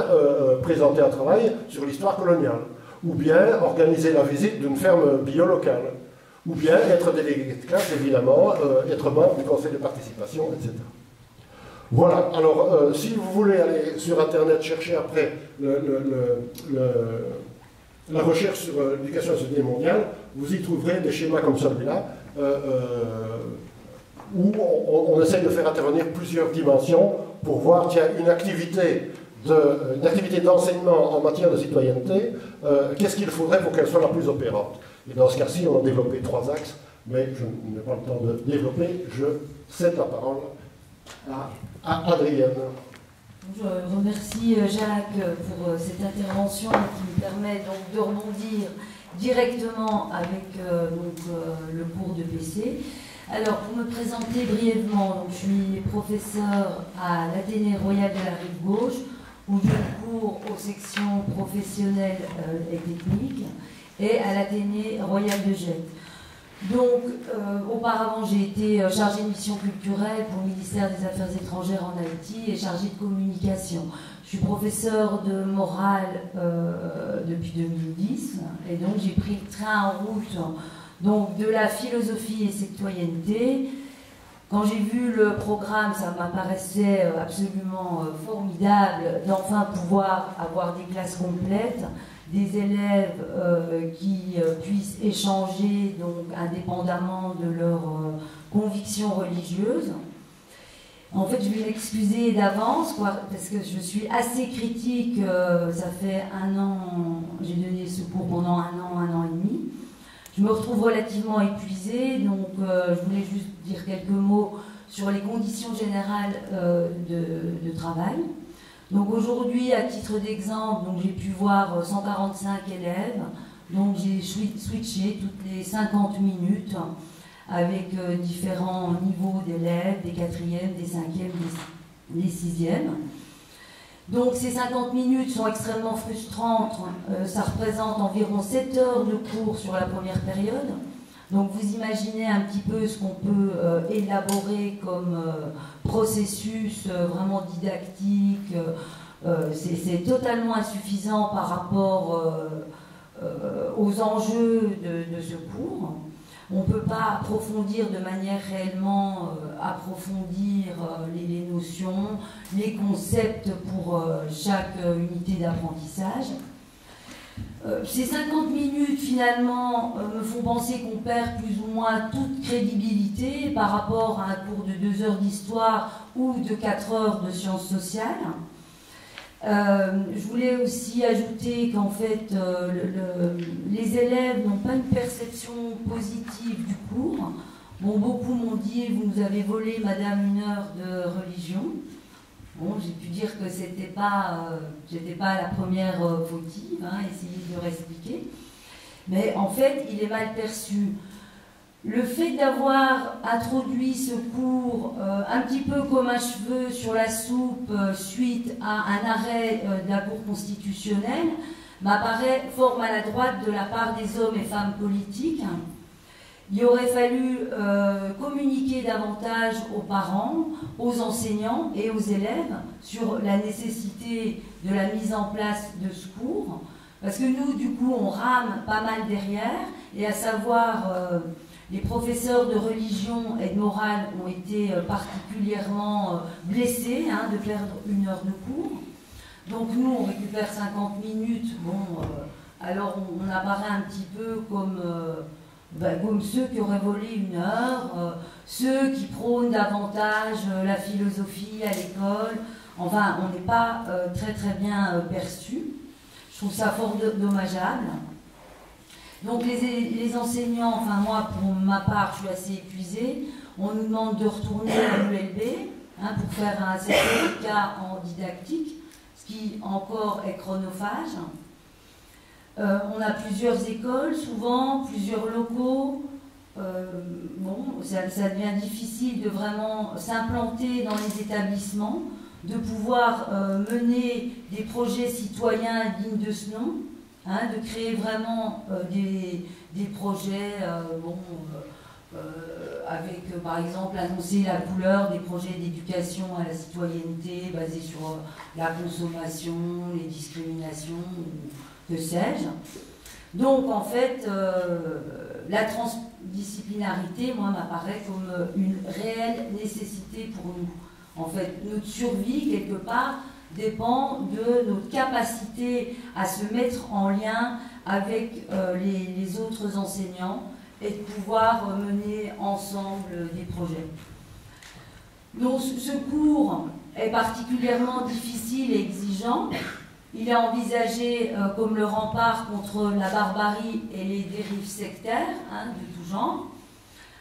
présenter un travail sur l'histoire coloniale. Ou bien organiser la visite d'une ferme bio locale. Ou bien être délégué de classe, évidemment, être membre du conseil de participation, etc. Voilà, alors si vous voulez aller sur Internet chercher après la recherche sur l'éducation à la société mondiale, vous y trouverez des schémas comme celui-là, où on essaye de faire intervenir plusieurs dimensions pour voir qu'il y a une activité d'enseignement en matière de citoyenneté, qu'est-ce qu'il faudrait pour qu'elle soit la plus opérante. Et dans ce cas-ci, on a développé 3 axes, mais je n'ai pas le temps de développer, je cède la parole à Adrienne. Je remercie Jacques pour cette intervention qui me permet donc de rebondir directement avec le cours de PC. Alors, pour me présenter brièvement, donc, je suis professeur à l'Athénée Royal de la Rive-Gauche, où je cours aux sections professionnelles et techniques, et à l'Athénée Royal de Gênes. Donc, auparavant, j'ai été chargée de mission culturelle pour le ministère des Affaires étrangères en Haïti et chargée de communication. Je suis professeure de morale depuis 2010, et donc j'ai pris le train en route donc, de la philosophie et citoyenneté. Quand j'ai vu le programme, ça m'apparaissait absolument formidable d'enfin pouvoir avoir des classes complètes, des élèves qui puissent échanger donc, indépendamment de leurs convictions religieuses. En fait, je vais m'excuser d'avance, parce que je suis assez critique. Ça fait 1 an, j'ai donné ce cours pendant 1 an et demi. Je me retrouve relativement épuisée, donc je voulais juste dire quelques mots sur les conditions générales de travail. Donc aujourd'hui, à titre d'exemple, j'ai pu voir 145 élèves, donc j'ai switché toutes les 50 minutes avec différents niveaux d'élèves, des 4e, des 5e, des 6e. Donc ces 50 minutes sont extrêmement frustrantes, ça représente environ 7 heures de cours sur la première période. Donc vous imaginez un petit peu ce qu'on peut élaborer comme processus vraiment didactique. C'est totalement insuffisant par rapport aux enjeux de ce cours. On ne peut pas approfondir de manière réellement approfondir les notions, les concepts pour chaque unité d'apprentissage. Ces 50 minutes, finalement, me font penser qu'on perd plus ou moins toute crédibilité par rapport à un cours de 2 heures d'histoire ou de 4 heures de sciences sociales. Je voulais aussi ajouter qu'en fait, les élèves n'ont pas une perception positive du cours. Bon, beaucoup m'ont dit, vous nous avez volé, madame, 1 heure de religion. Bon, j'ai pu dire que j'étais pas la première fautive, hein, essayer de leur expliquer. Mais en fait, il est mal perçu. Le fait d'avoir introduit ce cours un petit peu comme un cheveu sur la soupe suite à un arrêt de la Cour constitutionnelle m'apparaît fort maladroite de la part des hommes et femmes politiques. Il aurait fallu communiquer davantage aux parents, aux enseignants et aux élèves sur la nécessité de la mise en place de ce cours. Parce que nous, du coup, on rame pas mal derrière, et à savoir, les professeurs de religion et de morale ont été particulièrement blessés de perdre 1 heure de cours. Donc nous, on récupère 50 minutes. Bon, alors on apparaît un petit peu comme ceux qui auraient volé 1 heure, ceux qui prônent davantage la philosophie à l'école. Enfin, on n'est pas très très bien perçus. Je trouve ça fort dommageable. Donc les enseignants, enfin moi pour ma part je suis assez épuisée, on nous demande de retourner à l'ULB pour faire un certificat en didactique, ce qui encore est chronophage. On a plusieurs écoles, souvent, plusieurs locaux. Bon, ça devient difficile de vraiment s'implanter dans les établissements, de pouvoir mener des projets citoyens dignes de ce nom, de créer vraiment des projets avec, par exemple, annoncer la couleur des projets d'éducation à la citoyenneté basés sur la consommation, les discriminations, que sais-je. Donc, en fait, la transdisciplinarité, moi, m'apparaît comme une réelle nécessité pour nous. En fait, notre survie, quelque part, dépend de notre capacité à se mettre en lien avec les autres enseignants et de pouvoir mener ensemble des projets. Donc, ce cours est particulièrement difficile et exigeant. Il est envisagé comme le rempart contre la barbarie et les dérives sectaires de tout genre.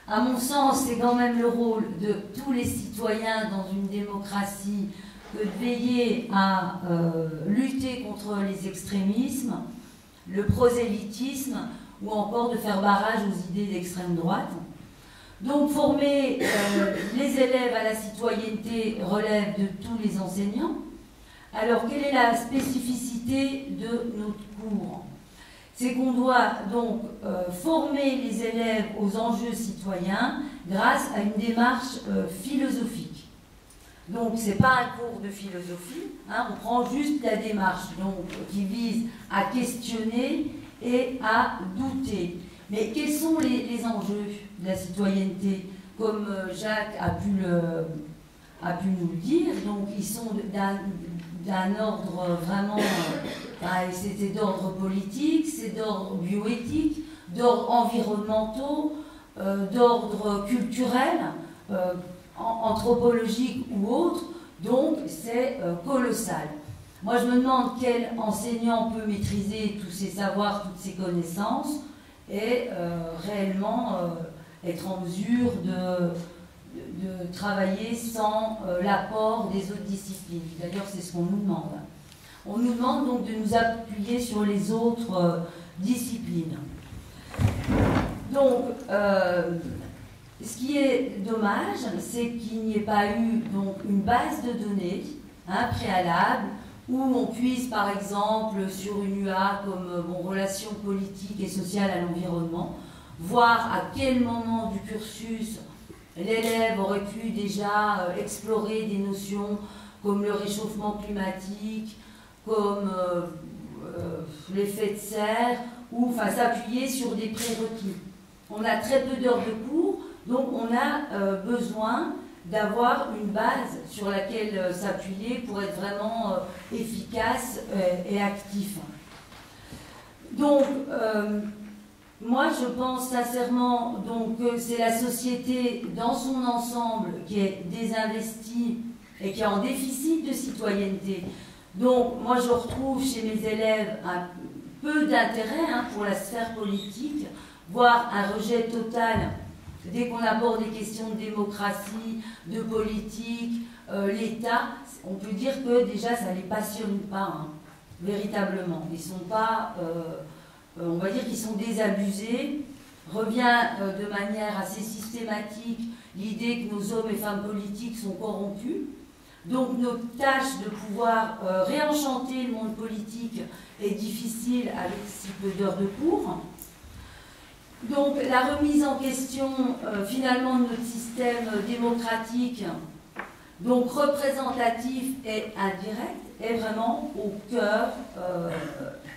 À mon sens, c'est quand même le rôle de tous les citoyens dans une démocratie que de veiller à lutter contre les extrémismes, le prosélytisme ou encore de faire barrage aux idées d'extrême droite. Donc former les élèves à la citoyenneté relève de tous les enseignants. Alors, quelle est la spécificité de notre cours? C'est qu'on doit donc former les élèves aux enjeux citoyens grâce à une démarche philosophique. Donc, ce n'est pas un cours de philosophie, on prend juste la démarche donc, qui vise à questionner et à douter. Mais quels sont les enjeux de la citoyenneté? Comme Jacques a pu nous le dire, donc ils sont d'un ordre vraiment, c'est d'ordre politique, c'est d'ordre bioéthique, d'ordre environnementaux, d'ordre culturel, anthropologique ou autre, donc c'est colossal. Moi je me demande quel enseignant peut maîtriser tous ces savoirs, toutes ces connaissances et réellement être en mesure de travailler sans l'apport des autres disciplines. D'ailleurs, c'est ce qu'on nous demande. On nous demande donc de nous appuyer sur les autres disciplines. Donc, ce qui est dommage, c'est qu'il n'y ait pas eu donc, une base de données préalable où on puisse, par exemple, sur une UA comme relations politiques et sociales à l'environnement, voir à quel moment du cursus l'élève aurait pu déjà explorer des notions comme le réchauffement climatique, comme l'effet de serre, ou s'appuyer sur des prérequis. On a très peu d'heures de cours, donc on a besoin d'avoir une base sur laquelle s'appuyer pour être vraiment efficace et actif. Donc, moi, je pense sincèrement que c'est la société dans son ensemble qui est désinvestie et qui est en déficit de citoyenneté. Donc, moi, je retrouve chez mes élèves un peu d'intérêt pour la sphère politique, voire un rejet total dès qu'on aborde des questions de démocratie, de politique, l'État. On peut dire que déjà, ça ne les passionne pas, véritablement. Ils ne sont pas... on va dire qu'ils sont désabusés. Revient de manière assez systématique l'idée que nos hommes et femmes politiques sont corrompus. Donc notre tâche de pouvoir réenchanter le monde politique est difficile avec si peu d'heures de cours. Donc la remise en question finalement de notre système démocratique, donc représentatif et indirect, est vraiment au cœur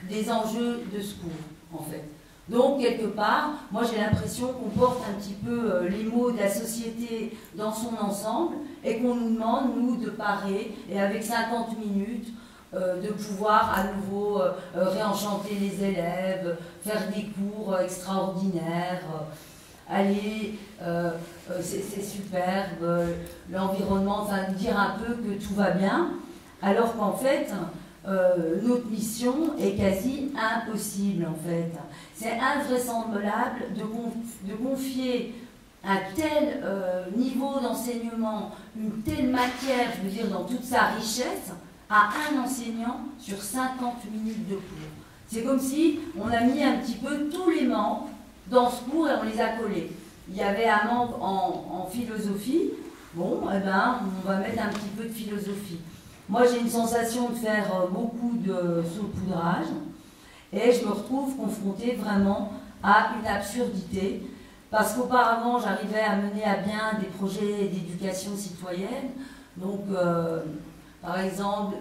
des enjeux de ce cours, en fait. Donc, quelque part, moi j'ai l'impression qu'on porte un petit peu les mots de la société dans son ensemble et qu'on nous demande, nous, de parer et avec 50 minutes, de pouvoir à nouveau réenchanter les élèves, faire des cours extraordinaires, aller, c'est superbe, l'environnement, enfin dire un peu que tout va bien, alors qu'en fait, notre mission est quasi impossible en fait. C'est invraisemblable de confier un tel niveau d'enseignement, une telle matière, je veux dire dans toute sa richesse, à un enseignant sur 50 minutes de cours. C'est comme si on a mis un petit peu tous les membres dans ce cours et on les a collés. Il y avait un membre en philosophie, bon, eh ben, on va mettre un petit peu de philosophie. Moi, j'ai une sensation de faire beaucoup de saupoudrage et je me retrouve confrontée vraiment à une absurdité parce qu'auparavant, j'arrivais à mener à bien des projets d'éducation citoyenne. Donc, par exemple,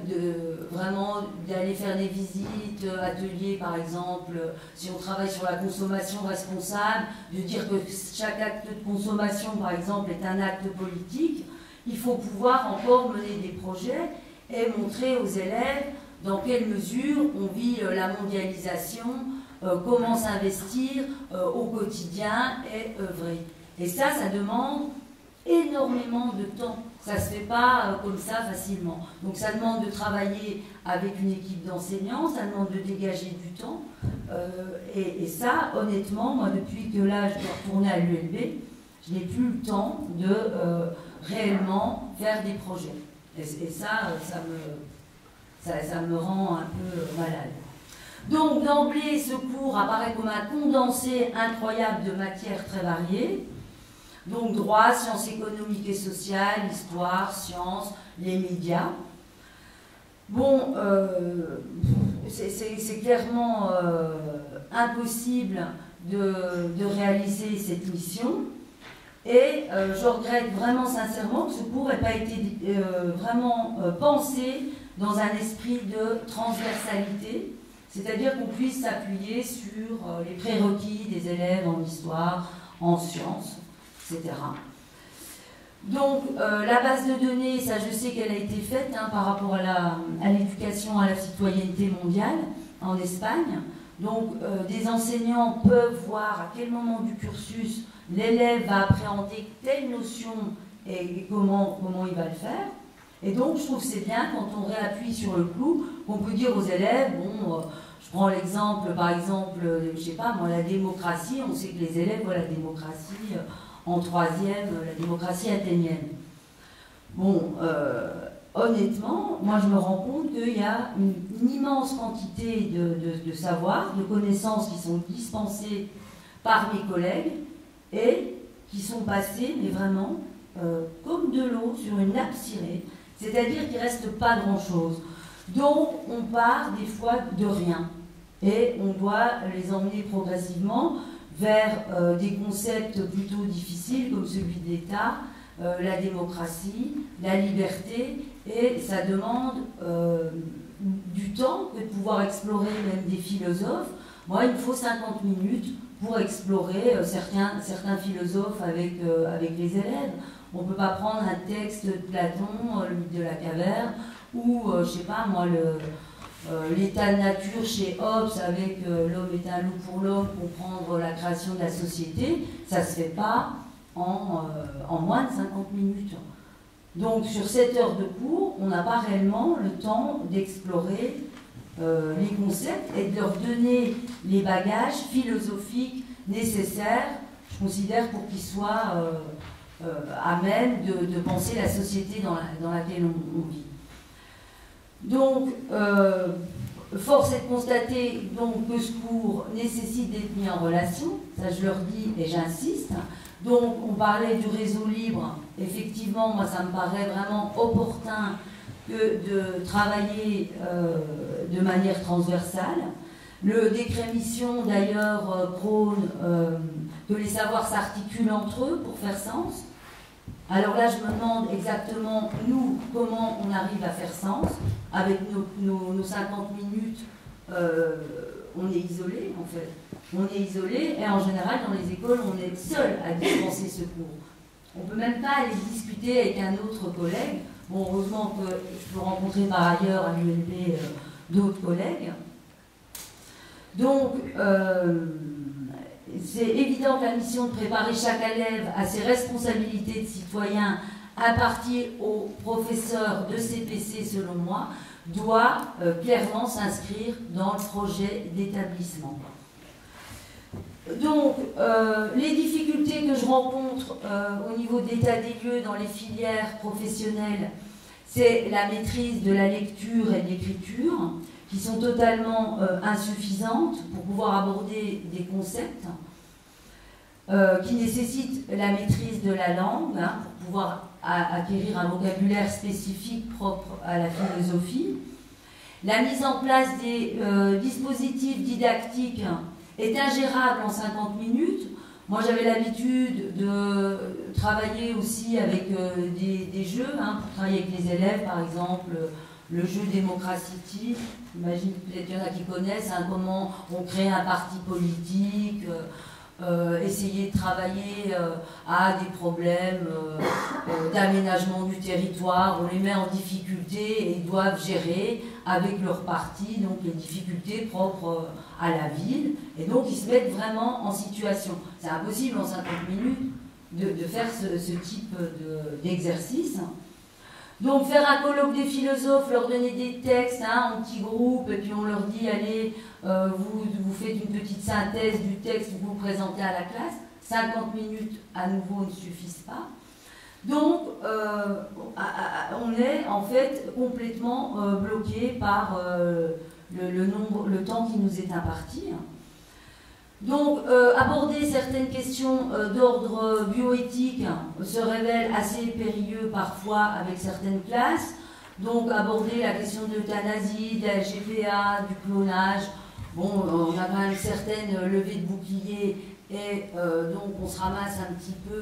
vraiment d'aller faire des visites, ateliers, par exemple, si on travaille sur la consommation responsable, de dire que chaque acte de consommation, par exemple, est un acte politique. Il faut pouvoir encore mener des projets et montrer aux élèves dans quelle mesure on vit la mondialisation, comment s'investir au quotidien et œuvrer. Et ça demande énormément de temps. Ça ne se fait pas comme ça facilement. Donc ça demande de travailler avec une équipe d'enseignants, ça demande de dégager du temps. Et ça, honnêtement, moi depuis que là je dois retourner à l'ULB, je n'ai plus le temps de réellement faire des projets. Et ça me rend un peu malade. Donc d'emblée, ce cours apparaît comme un condensé incroyable de matières très variées. Donc droit, sciences économiques et sociales, histoire, sciences, les médias. Bon, c'est clairement impossible de réaliser cette mission. Et je regrette vraiment sincèrement que ce cours n'ait pas été vraiment pensé dans un esprit de transversalité, c'est-à-dire qu'on puisse s'appuyer sur les prérequis des élèves en histoire, en sciences, etc. Donc la base de données, ça je sais qu'elle a été faite par rapport à l'éducation à la citoyenneté mondiale en Espagne. Donc des enseignants peuvent voir à quel moment du cursus l'élève va appréhender telle notion et comment il va le faire. Et donc je trouve que c'est bien quand on réappuie sur le clou, qu'on peut dire aux élèves, bon, je prends l'exemple, par exemple, je sais pas moi, la démocratie, on sait que les élèves voient la démocratie en troisième, la démocratie athénienne. Bon, honnêtement, moi je me rends compte qu'il y a une immense quantité de savoir, de connaissances qui sont dispensées par mes collègues et qui sont passées, mais vraiment, comme de l'eau sur une nappe cirée, c'est-à-dire qu'il ne reste pas grand-chose. Donc on part des fois de rien et on doit les emmener progressivement vers des concepts plutôt difficiles comme celui de l'État, la démocratie, la liberté, et ça demande du temps que de pouvoir explorer même des philosophes. Moi, il me faut 50 minutes pour explorer certains philosophes avec les élèves. On ne peut pas prendre un texte de Platon, le mythe de la caverne, ou, je ne sais pas moi, l'état de nature chez Hobbes avec l'homme est un loup pour l'homme, comprendre la création de la société, ça ne se fait pas en moins de 50 minutes. Donc sur 7 heures de cours, on n'a pas réellement le temps d'explorer les concepts et de leur donner les bagages philosophiques nécessaires, je considère, pour qu'ils soient à même de penser la société dans laquelle on vit. Donc, force est de constater donc, que ce cours nécessite d'être mis en relation, ça je leur dis et j'insiste. Donc, on parlait du réseau libre. Effectivement, moi, ça me paraît vraiment opportun que de travailler de manière transversale. Le décret mission, d'ailleurs, prône que les savoirs s'articulent entre eux pour faire sens. Alors là, je me demande exactement, nous, comment on arrive à faire sens. Avec nos 50 minutes, on est isolé, en fait. On est isolé, et en général, dans les écoles, on est seul à dispenser ce cours. On ne peut même pas aller discuter avec un autre collègue. Bon, heureusement que je peux rencontrer par ailleurs à l'ULB d'autres collègues. Donc, c'est évident que la mission de préparer chaque élève à ses responsabilités de citoyen imparties aux professeurs de CPC, selon moi, doit clairement s'inscrire dans le projet d'établissement. Donc, les difficultés que je rencontre au niveau d'état des lieux dans les filières professionnelles, c'est la maîtrise de la lecture et de l'écriture, qui sont totalement insuffisantes pour pouvoir aborder des concepts, qui nécessitent la maîtrise de la langue, hein, pour pouvoir acquérir un vocabulaire spécifique propre à la philosophie. La mise en place des dispositifs didactiques est ingérable en 50 minutes. Moi, j'avais l'habitude de travailler aussi avec des jeux, hein, pour travailler avec les élèves, par exemple, le jeu Democracy. J'imagine peut-être qu'il y en a qui connaissent, hein, comment on crée un parti politique, essayer de travailler à des problèmes d'aménagement du territoire, on les met en difficulté et ils doivent gérer avec leur parti donc les difficultés propres à la ville, et donc ils se mettent vraiment en situation. C'est impossible en 50 minutes de faire ce type d'exercice. Donc faire un colloque des philosophes, leur donner des textes, hein, en petits groupes, et puis on leur dit, allez, vous faites une petite synthèse du texte, vous le présentez à la classe. 50 minutes à nouveau ne suffisent pas. Donc on est en fait complètement bloqué par le temps qui nous est imparti. Donc, aborder certaines questions d'ordre bioéthique se révèle assez périlleux parfois avec certaines classes. Donc, aborder la question de l'euthanasie, de la GPA, du clonage. Bon, on a quand même certaines levées de boucliers et donc on se ramasse un petit peu,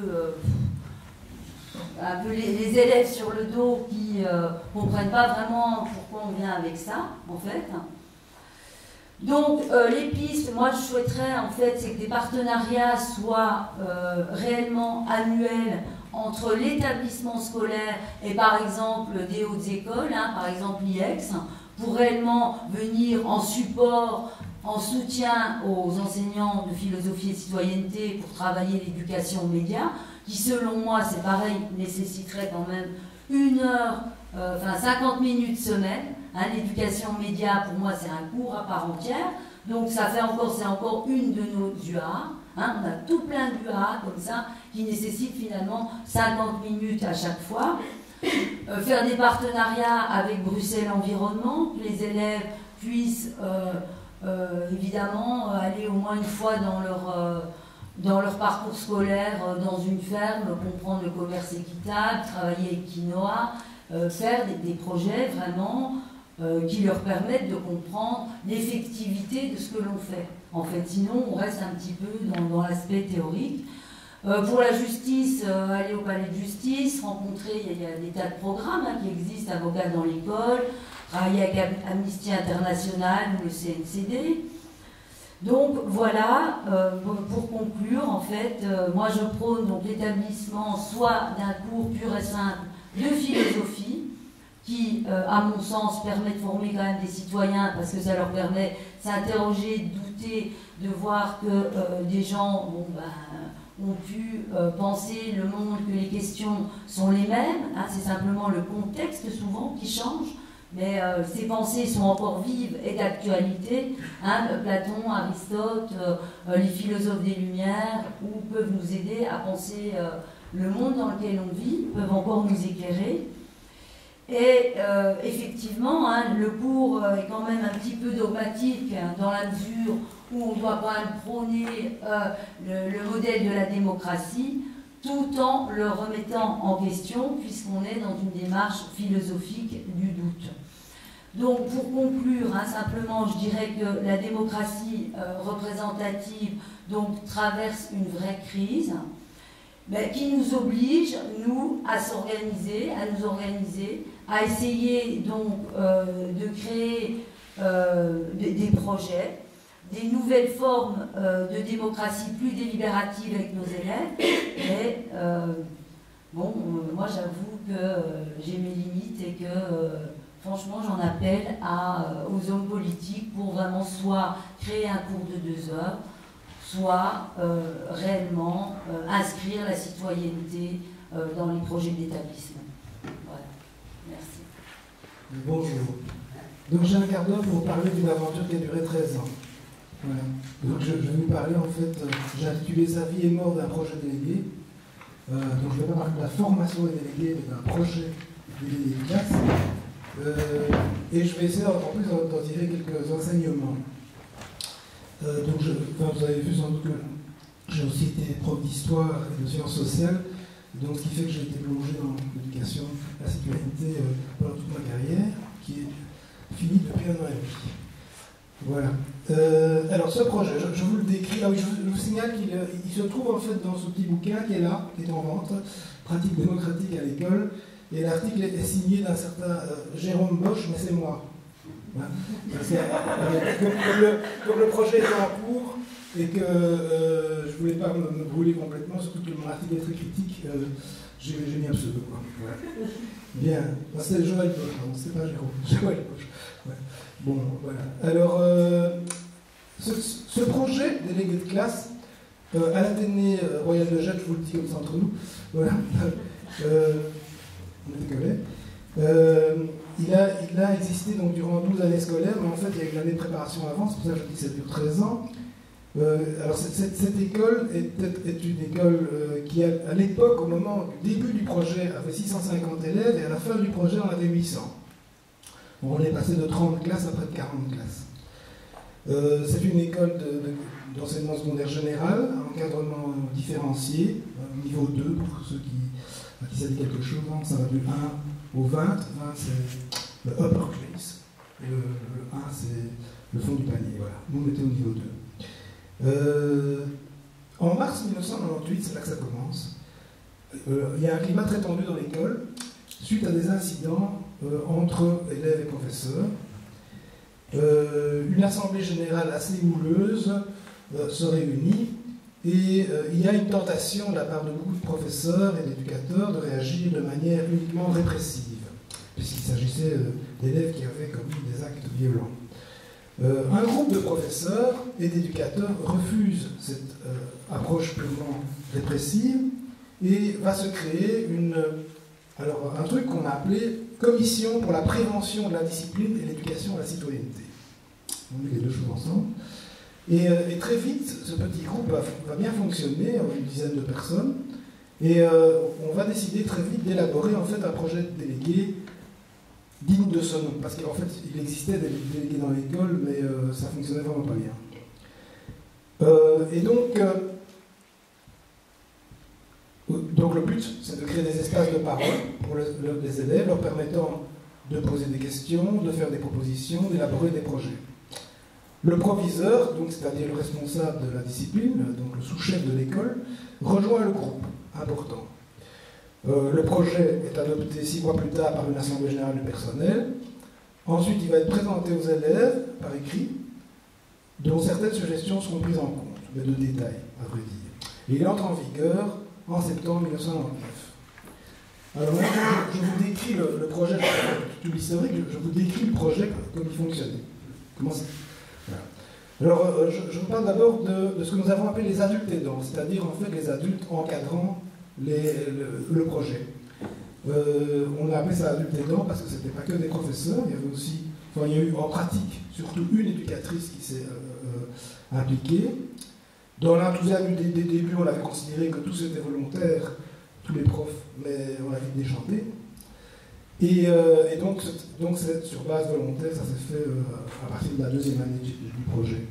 les élèves sur le dos qui ne comprennent pas vraiment pourquoi on vient avec ça, en fait. Donc, les pistes, moi je souhaiterais en fait, c'est que des partenariats soient réellement annuels entre l'établissement scolaire et par exemple des hautes écoles, hein, par exemple l'IEX, pour réellement venir en support, en soutien aux enseignants de philosophie et citoyenneté pour travailler l'éducation aux médias, qui selon moi, c'est pareil, nécessiterait quand même 1 heure, 50 minutes semaine. Hein, l'éducation média, pour moi, c'est un cours à part entière. Donc, c'est encore une de nos UA. Hein, on a tout plein d'UA comme ça qui nécessitent finalement 50 minutes à chaque fois. Faire des partenariats avec Bruxelles Environnement, que les élèves puissent évidemment aller au moins une fois dans leur parcours scolaire dans une ferme, comprendre le commerce équitable, travailler avec quinoa, faire des projets vraiment qui leur permettent de comprendre l'effectivité de ce que l'on fait. En fait, sinon, on reste un petit peu dans l'aspect théorique. Pour la justice, aller au palais de justice, rencontrer, il y a des tas de programmes hein, qui existent, avocats dans l'école, travailler avec Amnesty International ou le CNCD. Donc voilà, pour conclure, en fait, moi je prône donc l'établissement soit d'un cours pur et simple de philosophie, qui, à mon sens, permet de former quand même des citoyens, parce que ça leur permet de s'interroger, de douter, de voir que des gens ont pu penser le monde, que les questions sont les mêmes. Hein, c'est simplement le contexte souvent qui change, mais ces pensées sont encore vives et d'actualité. Hein, Platon, Aristote, les philosophes des Lumières, ou peuvent nous aider à penser le monde dans lequel on vit, peuvent encore nous éclairer. Et effectivement, hein, le cours est quand même un petit peu dogmatique, hein, dans la mesure où on doit quand même prôner le modèle de la démocratie, tout en le remettant en question, puisqu'on est dans une démarche philosophique du doute. Donc, pour conclure, hein, simplement, je dirais que la démocratie représentative donc, traverse une vraie crise, mais qui nous oblige, nous, à s'organiser, à nous organiser, à essayer donc de créer des projets, des nouvelles formes de démocratie plus délibérative avec nos élèves. Mais moi j'avoue que j'ai mes limites et que franchement j'en appelle aux hommes politiques pour vraiment soit créer un cours de 2 heures, soit réellement inscrire la citoyenneté dans les projets d'établissement. Voilà. Merci. Bonjour. Donc j'ai un quart d'heure pour vous parler d'une aventure qui a duré 13 ans. Voilà. Donc je vais vous parler en fait, j'ai intitulé ça Vie et mort d'un projet délégué. Donc je vais pas parler de la formation des délégués, mais d'un projet des délégués de classe. Et je vais essayer en plus d'en tirer quelques enseignements. Donc vous avez vu sans doute que j'ai aussi été prof d'histoire et de sciences sociales, donc ce qui fait que j'ai été plongé dans l'éducation, la citoyenneté pendant toute ma carrière, qui est finie depuis 1 an et demi. Voilà. Alors ce projet, je vous le décris. Ah oui, je vous signale qu'il se trouve en fait dans ce petit bouquin qui est là, qui est en vente, Pratique démocratique à l'école, et l'article est signé d'un certain Jérôme Bosch, mais c'est moi. Hein, comme le projet est en cours et que je ne voulais pas me brûler complètement, surtout que mon article est très critique, j'ai mis un pseudo. Voilà. Bien, c'est Joël Bosch, non, c'est pas Jérôme. Joël Bosch. Ouais. Bon, voilà. Alors, ce projet délégué de classe, à l'Athénée Royal de Jacques, je vous le dis comme ça entre nous, voilà. On est collés. Il a existé donc durant 12 années scolaires, mais en fait il y a eu l'année de préparation avant, c'est pour ça que je dis que ça dure 13 ans. Alors cette école est une école qui, à l'époque, au moment du début du projet, avait 650 élèves, et à la fin du projet, on avait 800. Bon, on est passé de 30 classes à près de 40 classes. C'est une école d'enseignement secondaire général, encadrement différencié, niveau 2 pour ceux qui savent quelque chose, hein, ça va du 1 au 20. 20 c'est le upper place, et le 1 c'est le fond du panier. Voilà. Nous on était au niveau 2. En mars 1998, c'est là que ça commence. Il y a un climat très tendu dans l'école, suite à des incidents entre élèves et professeurs. Une assemblée générale assez houleuse se réunit et il y a une tentation de la part de beaucoup de professeurs et d'éducateurs de réagir de manière uniquement répressive, puisqu'il s'agissait d'élèves qui avaient commis des actes violents. Un groupe de professeurs et d'éducateurs refuse cette approche purement répressive et va se créer un truc qu'on a appelé Commission pour la prévention de la discipline et l'éducation à la citoyenneté. On met les deux choses ensemble. Et très vite, ce petit groupe va bien fonctionner, une dizaine de personnes, et on va décider très vite d'élaborer en fait un projet de délégué digne de ce nom, parce qu'en fait il existait des délégués dans l'école, mais ça fonctionnait vraiment pas bien. Et donc le but, c'est de créer des espaces de parole pour les élèves, leur permettant de poser des questions, de faire des propositions, d'élaborer des projets. Le proviseur, donc c'est-à-dire le responsable de la discipline, donc le sous-chef de l'école, rejoint le groupe, important. Le projet est adopté 6 mois plus tard par une assemblée générale du personnel. Ensuite, il va être présenté aux élèves par écrit, dont certaines suggestions seront prises en compte, mais de détails, à vrai dire. Et il entre en vigueur en septembre 1999. Alors maintenant, je vous décris le projet, tout l'historique, je vous décris le projet comme il fonctionnait. Comment ça... Voilà. Alors, je vous parle d'abord de ce que nous avons appelé les adultes aidants, c'est-à-dire en fait les adultes encadrant le projet. On a appelé ça adultes aidants parce que ce n'était pas que des professeurs, il y avait aussi, enfin, il y a eu en pratique surtout une éducatrice qui s'est impliquée. Dans l'enthousiasme des débuts, on avait considéré que tous étaient volontaires, tous les profs, mais on a vite déchanté. Et donc c'est sur base volontaire, ça s'est fait à partir de la deuxième année du projet.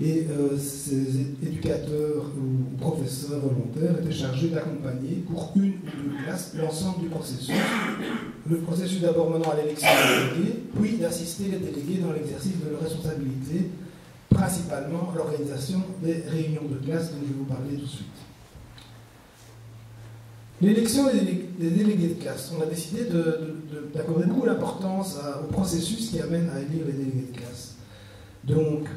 Et ces éducateurs ou professeurs volontaires étaient chargés d'accompagner pour une ou deux classes l'ensemble du processus. Le processus d'abord menant à l'élection des délégués, puis d'assister les délégués dans l'exercice de leurs responsabilités, principalement l'organisation des réunions de classe dont je vais vous parler tout de suite. L'élection des délégués de classe, on a décidé d'accorder beaucoup d'importance au processus qui amène à élire les délégués de classe. Donc,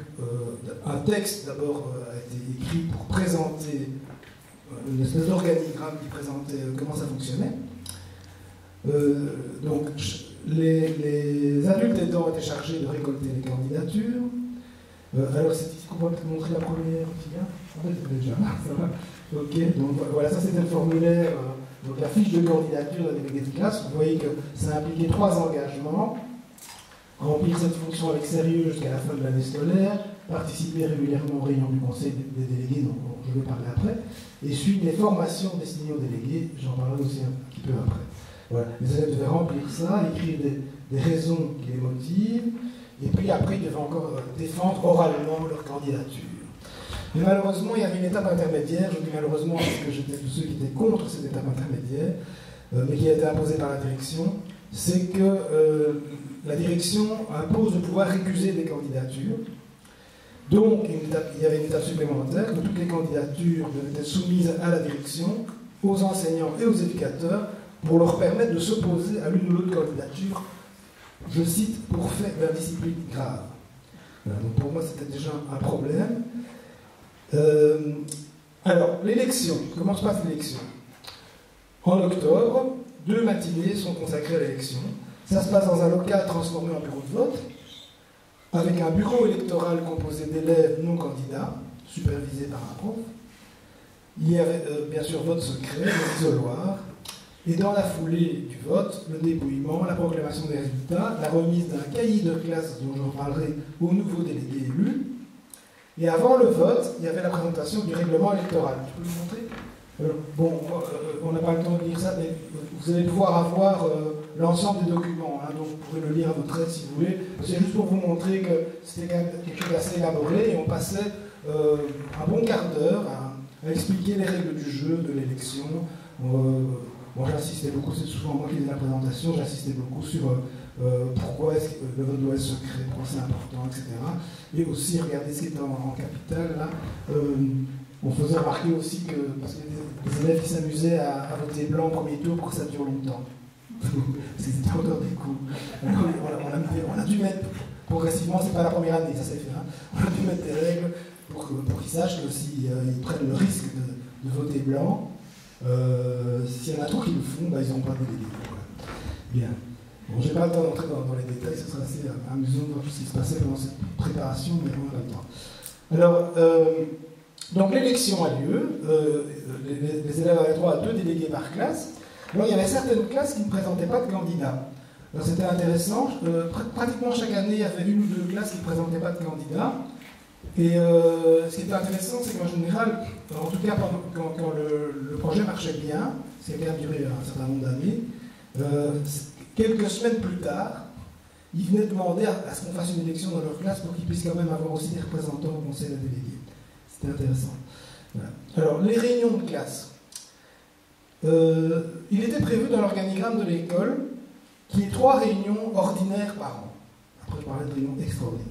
un texte d'abord a été écrit pour présenter une espèce d'organigramme qui présentait comment ça fonctionnait. Donc, les adultes aidants étaient chargés de récolter les candidatures. Alors, c'est ici qu'on va te montrer la première qui vient. En fait, c'est déjà là, ça va. Ok, donc voilà, ça c'était le formulaire, donc la fiche de candidature d'un délégué de classe. Vous voyez que ça impliquait 3 engagements. Remplir cette fonction avec sérieux jusqu'à la fin de l'année scolaire, participer régulièrement aux réunions du conseil des délégués, dont je vais parler après, et suivre les formations destinées aux délégués, j'en parlerai aussi un petit peu après. Voilà. Les élèves devaient remplir ça, écrire des raisons qui les motivent, et puis après ils devaient encore défendre oralement leur candidature. Mais malheureusement, il y avait une étape intermédiaire, je dis malheureusement parce que j'étais de ceux qui étaient contre cette étape intermédiaire, mais qui a été imposée par la direction, c'est que la direction impose de pouvoir récuser des candidatures. Donc, il y avait une étape supplémentaire, que toutes les candidatures devaient être soumises à la direction, aux enseignants et aux éducateurs, pour leur permettre de s'opposer à l'une ou l'autre candidature, je cite, pour fait d'indiscipline grave. Voilà, donc pour moi, c'était déjà un problème. Alors, l'élection, comment se passe l'élection? En octobre, 2 matinées sont consacrées à l'élection. Ça se passe dans un local transformé en bureau de vote, avec un bureau électoral composé d'élèves non candidats, supervisés par un prof. Il y avait bien sûr vote secret, l'isoloir, et dans la foulée du vote, le dépouillement, la proclamation des résultats, la remise d'un cahier de classe dont j'en parlerai aux nouveaux délégués élus. Et avant le vote, il y avait la présentation du règlement électoral. Tu peux me montrer ? Bon, on n'a pas le temps de lire ça, mais vous allez pouvoir avoir l'ensemble des documents, hein, donc vous pourrez le lire à votre aise si vous voulez. C'est juste pour vous montrer que c'était quand même quelque chose d'assez élaboré et on passait un bon quart d'heure à expliquer les règles du jeu, de l'élection. Moi j'insistais beaucoup, c'est souvent moi qui faisais la présentation, j'insistais beaucoup sur pourquoi est-ce que le vote doit être secret, pourquoi c'est important, etc. Et aussi, regardez ce qui est en capitale, là. On faisait remarquer aussi que, parce que les élèves qui s'amusaient à voter blanc au premier tour pour que ça dure longtemps. C'était encore des coups. On a dû mettre, progressivement, c'est pas la première année, ça s'est fait, hein. On a dû mettre des règles pour qu'ils sachent que s'ils prennent le risque de voter blanc, s'il y en a trop qui le font, bah, ils n'ont pas de délégués. Voilà. Bien. Bon, j'ai pas le temps d'entrer dans les détails, ce sera assez amusant de voir tout ce qui se passait pendant cette préparation, mais on a le temps. Alors, donc l'élection a lieu, les élèves avaient droit à 2 délégués par classe. Alors il y avait certaines classes qui ne présentaient pas de candidats. Alors c'était intéressant, pratiquement chaque année il y avait 1 ou 2 classes qui ne présentaient pas de candidats. Et ce qui était intéressant, c'est qu'en général, en tout cas quand le projet marchait bien, ce qui a duré un certain nombre d'années, quelques semaines plus tard, ils venaient demander à ce qu'on fasse une élection dans leur classe pour qu'ils puissent quand même avoir aussi des représentants au conseil des délégués. C'était intéressant. Voilà. Alors, les réunions de classe. Il était prévu dans l'organigramme de l'école qu'il y ait 3 réunions ordinaires par an. Après, je parlais de réunions extraordinaires.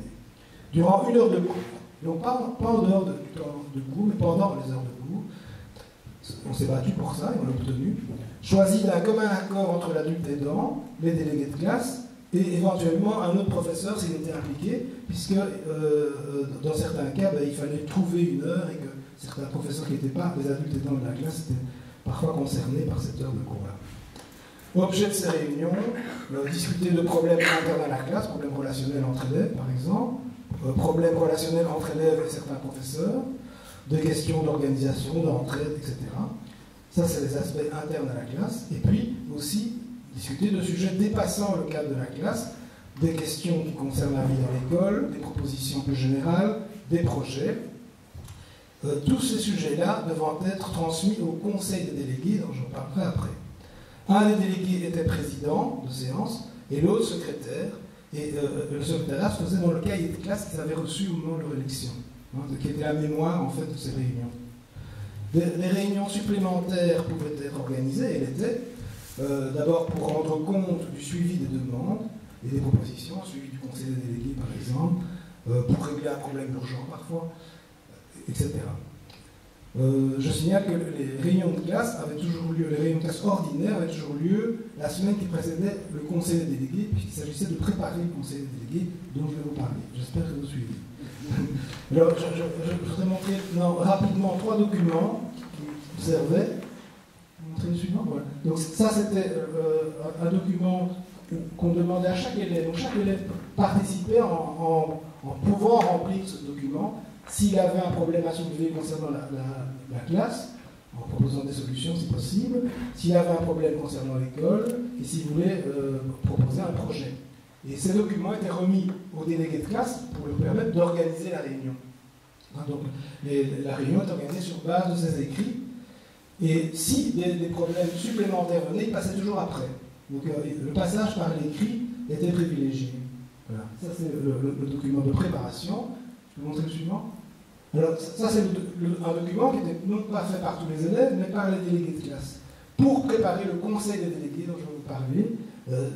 Durant 1 heure de cours. Donc, pas en dehors du temps de cours, mais pendant les heures de cours. On s'est battu pour ça et on l'a obtenu. Choisi d'un commun accord entre l'adulte aidant, les délégués de classe, et éventuellement un autre professeur s'il était impliqué, puisque dans certains cas, il fallait trouver une heure et que certains professeurs qui n'étaient pas les adultes aidants de la classe étaient parfois concernés par cette heure de cours-là. Objet de ces réunions, discuter de problèmes internes à la classe, problèmes relationnels entre élèves par exemple, problèmes relationnels entre élèves et certains professeurs, des questions d'organisation, d'entraide, etc. Ça, c'est les aspects internes à la classe. Et puis aussi discuter de sujets dépassant le cadre de la classe, des questions qui concernent la vie dans l'école, des propositions plus générales, des projets. Tous ces sujets-là devant être transmis au conseil des délégués, dont j'en parlerai après. Un des délégués était président de séance et l'autre secrétaire. Et le secrétariat se faisait dans le cahier de classe qu'ils avaient reçu au moment de leur élection, qui était la mémoire en fait de ces réunions. Les réunions supplémentaires pouvaient être organisées, elles étaient d'abord pour rendre compte du suivi des demandes et des propositions, suivi du conseil des délégués par exemple, pour régler un problème urgent parfois, etc. Je signale que les réunions de classe avaient toujours lieu, les réunions de classe ordinaires avaient toujours lieu la semaine qui précédait le conseil des délégués, puisqu'il s'agissait de préparer le conseil des délégués dont je vais vous parler. J'espère que vous suivez. Alors, je voudrais montrer rapidement 3 documents qui servaient. Montrer le suivant, voilà. Donc ça, c'était un document qu'on demandait à chaque élève. Donc chaque élève participait en pouvant remplir ce document s'il avait un problème à soulever concernant la classe, en proposant des solutions si possible, s'il avait un problème concernant l'école, et s'il voulait proposer un projet. Et ces documents étaient remis aux délégués de classe pour leur permettre d'organiser la réunion. Donc la réunion est organisée sur base de ces écrits, et si des problèmes supplémentaires venaient, ils passaient toujours après. Donc le passage par l'écrit était privilégié. Voilà. Ça c'est le document de préparation. Je vais vous montrer le suivant. Alors, ça, c'est un document qui n'était non pas fait par tous les élèves, mais par les délégués de classe, pour préparer le conseil des délégués dont je vais vous parler,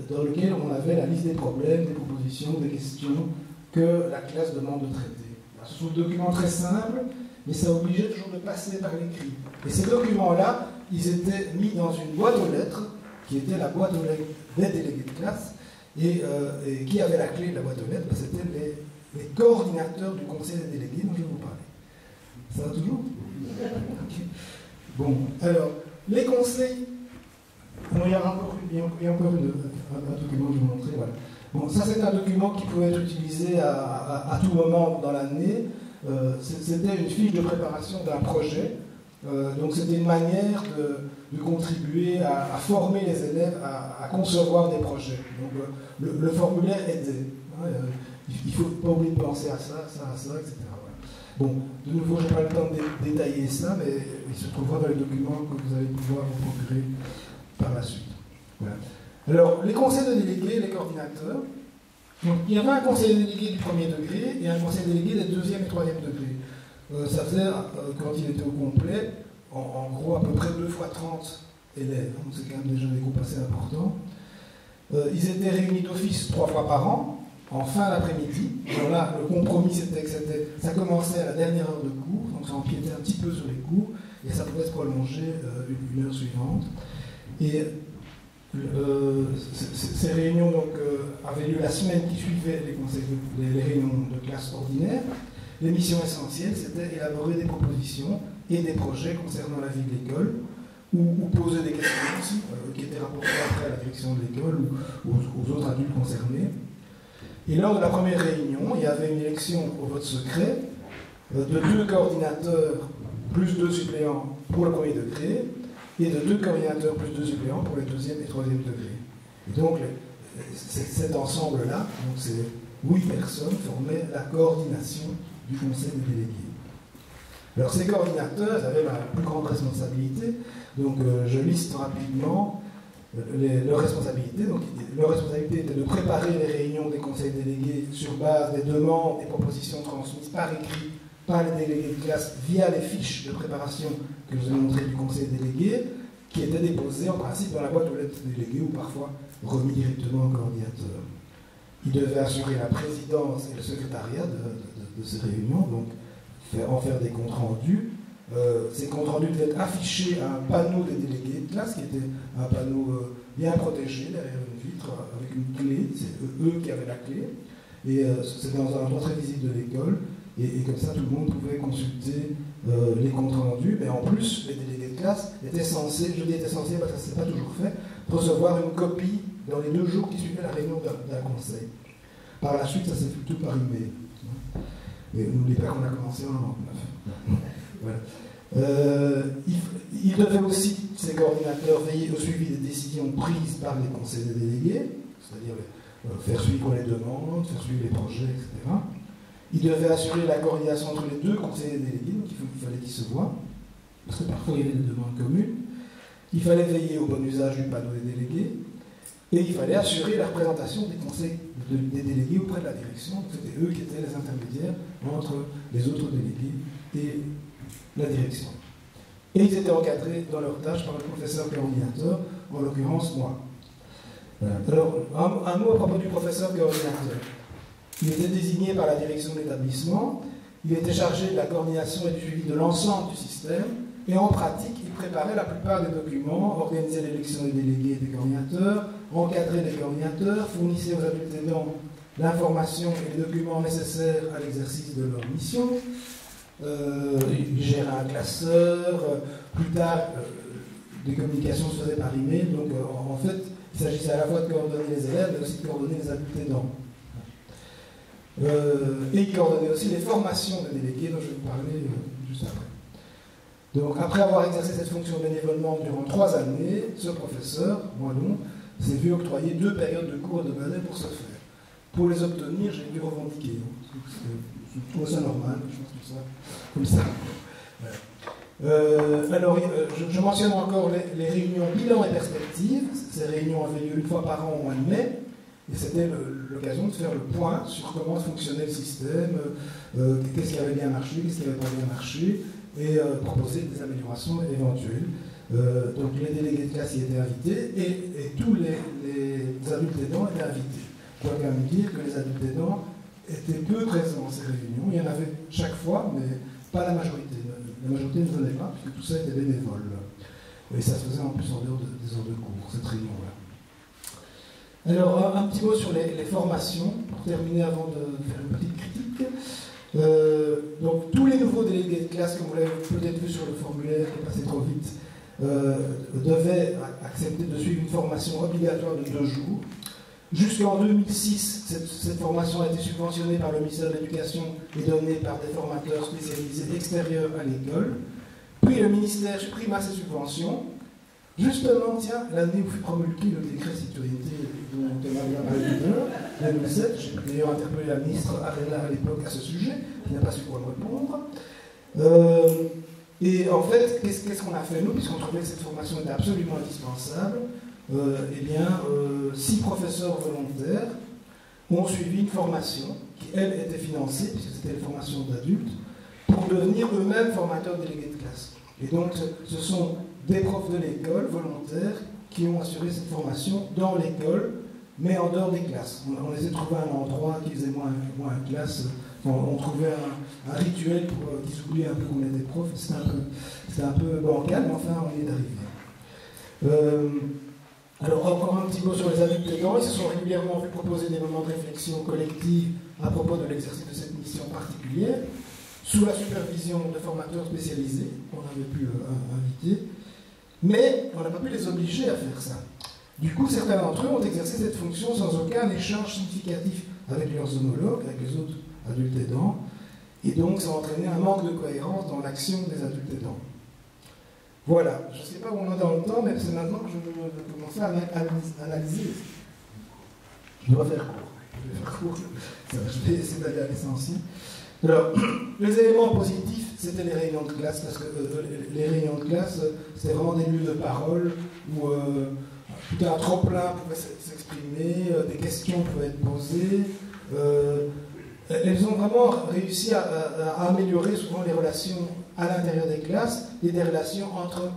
dans lequel on avait la liste des problèmes, des propositions, des questions que la classe demande de traiter. Alors, ce sont des documents très simples, mais ça obligeait toujours de passer par l'écrit. Et ces documents-là, ils étaient mis dans une boîte aux lettres, qui était la boîte aux lettres des délégués de classe, et qui avait la clé de la boîte aux lettres, c'était les coordinateurs du conseil des délégués dont je vais vous parler. Ça va toujours? Okay. Bon, alors, les conseils. Bon, il y a encore un document que je vais vous montrer. Voilà. Bon, ça, c'est un document qui pouvait être utilisé à tout moment dans l'année. C'était une fiche de préparation d'un projet. Donc, c'était une manière de contribuer à former les élèves à concevoir des projets. Donc, le formulaire aidait. Il ne faut pas oublier de penser à ça, etc. Bon, de nouveau, je n'ai pas le temps de détailler ça, mais il se trouvera dans les documents que vous allez pouvoir vous procurer par la suite. Voilà. Alors, les conseils de délégués, les coordinateurs. Donc, il y avait un conseil de délégué du premier degré et un conseil de délégué des deuxième et troisième degrés. Ça faisait, quand il était au complet, en gros, à peu près 2 fois 30 élèves. Donc, c'est quand même déjà des groupes assez importants. Ils étaient réunis d'office 3 fois par an. En fin d'après-midi. Alors là, le compromis, c'était que ça commençait à la dernière heure de cours, donc ça empiétait un petit peu sur les cours, et ça pouvait se prolonger une heure suivante. Et ces réunions donc, avaient lieu la semaine qui suivait les réunions de classe ordinaire. Les missions essentielles, c'était élaborer des propositions et des projets concernant la vie de l'école, ou poser des questions aussi, qui étaient rapportées après à la direction de l'école ou aux autres adultes concernés. Et lors de la première réunion, il y avait une élection au vote secret de 2 coordinateurs plus 2 suppléants pour le premier degré et de 2 coordinateurs plus 2 suppléants pour les deuxième et troisième degrés. Et donc, cet ensemble-là, donc ces 8 personnes, formaient la coordination du conseil des délégués. Alors, ces coordinateurs avaient la plus grande responsabilité, donc je liste rapidement leur responsabilité. Donc, leur responsabilité était de préparer les réunions des conseils délégués sur base des demandes et propositions transmises par écrit par les délégués de classe via les fiches de préparation que je vous ai montrées du conseil délégué, qui étaient déposées en principe dans la boîte aux lettres des délégués ou parfois remis directement au coordinateur. Ils devaient assurer la présidence et le secrétariat de ces réunions, donc en faire des comptes rendus. Ces comptes rendus devaient être affichés à un panneau des délégués de classe, qui était un panneau bien protégé derrière une vitre avec une clé. C'est eux qui avaient la clé. Et c'était dans un endroit très visible de l'école. Et comme ça, tout le monde pouvait consulter les comptes rendus. Mais en plus, les délégués de classe étaient censés, je dis étaient censés parce que ce n'est pas toujours fait, recevoir une copie dans les 2 jours qui suivaient la réunion d'un conseil. Par la suite, ça s'est fait tout par email. Mais n'oubliez pas qu'on a commencé en 1999. Voilà. Il devait aussi, ces coordinateurs, veiller au suivi des décisions prises par les conseils des délégués, c'est-à-dire faire suivre les demandes, faire suivre les projets, etc. Il devait assurer la coordination entre les 2 conseillers délégués, donc il fallait qu'ils se voient, parce que parfois il y avait des demandes communes. Il fallait veiller au bon usage du panneau des délégués, et il fallait assurer la représentation des conseils des délégués auprès de la direction. C'était eux qui étaient les intermédiaires entre les autres délégués et la direction. Et ils étaient encadrés dans leurs tâches par le professeur coordinateur, en l'occurrence moi. Alors, un mot à propos du professeur coordinateur. Il était désigné par la direction de l'établissement, il était chargé de la coordination et du suivi de l'ensemble du système, et en pratique, il préparait la plupart des documents, organisait l'élection des délégués et des coordinateurs, encadrait les coordinateurs, fournissait aux adultes aidants l'information et les documents nécessaires à l'exercice de leur mission, il gérait un classeur, plus tard, des communications se faisaient par email, donc en fait, il s'agissait à la fois de coordonner les élèves, mais aussi de coordonner les adultes aidants. Et il coordonnait aussi les formations de délégués, dont je vais vous parler juste après. Donc, après avoir exercé cette fonction bénévolement durant 3 années, ce professeur, moi non, s'est vu octroyer 2 périodes de cours de ballet pour ce faire. Pour les obtenir, j'ai dû revendiquer. Je trouve ça normal, je pense comme ça. Voilà. Alors, je mentionne encore les réunions bilan et perspective. Ces réunions avaient lieu 1 fois par an au mois de mai. Et c'était l'occasion de faire le point sur comment fonctionnait le système, qu'est-ce qui avait bien marché, qu'est-ce qui n'avait pas bien marché, et proposer des améliorations éventuelles. Donc les délégués de classe y étaient invités, et tous les adultes aidants étaient invités. Je dois quand même dire que les adultes aidants étaient peu présents dans ces réunions. Il y en avait chaque fois, mais pas la majorité. La majorité ne venait pas, puisque tout ça était bénévole. Et ça se faisait en plus en dehors des heures de cours, cette réunion-là. Alors, un petit mot sur les formations, pour terminer avant de faire une petite critique. Donc, tous les nouveaux délégués de classe, comme vous l'avez peut-être vu sur le formulaire qui est passé trop vite, devaient accepter de suivre une formation obligatoire de 2 jours. Jusqu'en 2006, cette formation a été subventionnée par le ministère de l'Éducation et donnée par des formateurs spécialisés extérieurs à l'école. Puis le ministère supprima ces subventions. Justement, tiens, l'année où fut promulgué le décret citoyenneté dont on a bien parlé tout à l'heure, 2007, j'ai d'ailleurs interpellé la ministre Arena à l'époque à ce sujet, qui n'a pas su quoi me répondre. Et en fait, qu'est-ce qu'on a fait nous, puisqu'on trouvait que cette formation était absolument indispensable? Eh bien, 6 professeurs volontaires ont suivi une formation qui, elle, était financée, puisque c'était une formation d'adultes, pour devenir eux-mêmes formateurs délégués de classe. Et donc, ce sont des profs de l'école volontaires qui ont assuré cette formation dans l'école, mais en dehors des classes. On les a trouvés à un endroit qui faisait moins classe. On trouvait un rituel pour qu'ils oublient un peu qu'on était profs. C'était un peu bancal, mais enfin, on y est arrivé. Alors, encore un petit mot sur les adultes aidants. Ils se sont régulièrement fait proposer des moments de réflexion collective à propos de l'exercice de cette mission particulière, sous la supervision de formateurs spécialisés qu'on avait pu inviter. Mais on n'a pas pu les obliger à faire ça. Du coup, certains d'entre eux ont exercé cette fonction sans aucun échange significatif avec leurs homologues, avec les autres adultes aidants, et donc ça a entraîné un manque de cohérence dans l'action des adultes aidants. Voilà, je ne sais pas où on est dans le temps, mais c'est maintenant que je vais commencer à analyser. Je dois faire court. Je vais essayer d'aller à l'essentiel. Alors, les éléments positifs, c'était les réunions de classe, parce que les réunions de classe, c'était vraiment des lieux de parole où tout un trop-plein pouvait s'exprimer, des questions pouvaient être posées. Elles ont vraiment réussi à améliorer souvent les relations à l'intérieur des classes et des relations entre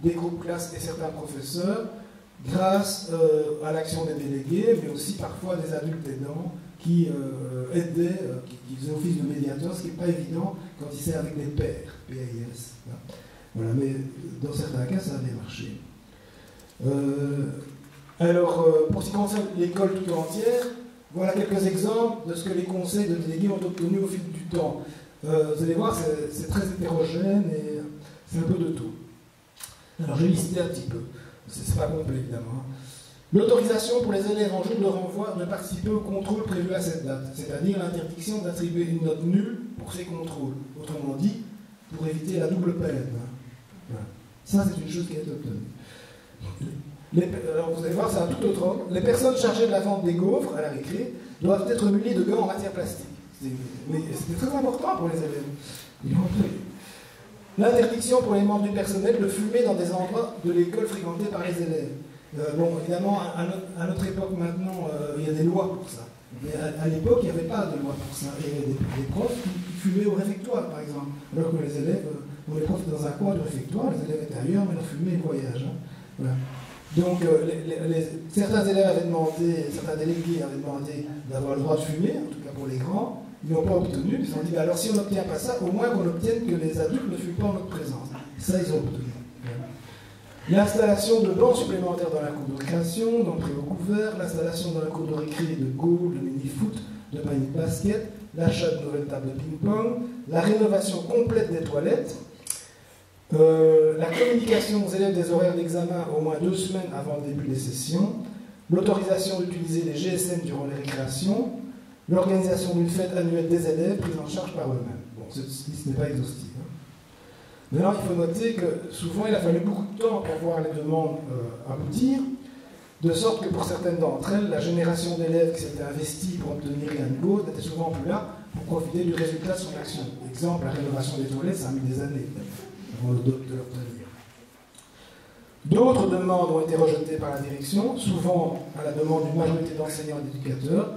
des groupes classes et certains professeurs, grâce à l'action des délégués, mais aussi parfois des adultes aidants qui aidaient, qui faisaient office de médiateurs, ce qui n'est pas évident quand il s'est avec des pairs, PAIS. Voilà, mais dans certains cas, ça a bien marché. Alors, pour ce qui concerne l'école tout entière, voilà quelques exemples de ce que les conseils de délégués ont obtenu au fil du temps. Vous allez voir, c'est très hétérogène et c'est un peu de tout. Alors, j'ai listé un petit peu. c'est pas complet évidemment. L'autorisation pour les élèves en jour de renvoi de participer au contrôle prévu à cette date, c'est-à-dire l'interdiction d'attribuer une note nulle pour ces contrôles. Autrement dit, pour éviter la double peine. Voilà. Ça, c'est une chose qui est obtenue. Alors, vous allez voir, c'est un tout autre ordre. Les personnes chargées de la vente des gaufres à la récré doivent être munies de gants en matière plastique. Mais c'était très important pour les élèves. L'interdiction pour les membres du personnel de fumer dans des endroits de l'école fréquentés par les élèves. Bon, évidemment, à notre époque maintenant, il y a des lois pour ça. Mais à l'époque, il n'y avait pas de loi pour ça. Il y avait des profs qui fumaient au réfectoire, par exemple. Alors que les élèves, les profs étaient dans un coin du réfectoire, les élèves étaient ailleurs, mais leur fumaient le voyage. Hein. Voilà. Donc, certains élèves avaient demandé, certains délégués avaient demandé d'avoir le droit de fumer, en tout cas pour les grands. Ils n'ont pas obtenu. Ils se sont dit, alors si on n'obtient pas ça, au moins qu'on obtienne que les adultes ne fument pas en notre présence. Ça, ils ont obtenu. L'installation de bancs supplémentaires dans la cour de récréation, dans le préau couvert, l'installation dans la cour de récré de goal, de mini-foot, de panier de basket, l'achat de nouvelles tables de ping-pong, la rénovation complète des toilettes, la communication aux élèves des horaires d'examen au moins 2 semaines avant le début des sessions, l'autorisation d'utiliser les GSM durant les récréations, l'organisation d'une fête annuelle des élèves prise en charge par eux-mêmes. Bon, ce n'est pas exhaustif. Maintenant, il faut noter que souvent, il a fallu beaucoup de temps pour voir les demandes aboutir, de sorte que pour certaines d'entre elles, la génération d'élèves qui s'était investie pour obtenir rien de cause n'était souvent plus là pour profiter du résultat de son action. Exemple, la rénovation des toilettes, ça a mis des années avant de l'obtenir. D'autres demandes ont été rejetées par la direction, souvent à la demande d'une majorité d'enseignants et d'éducateurs.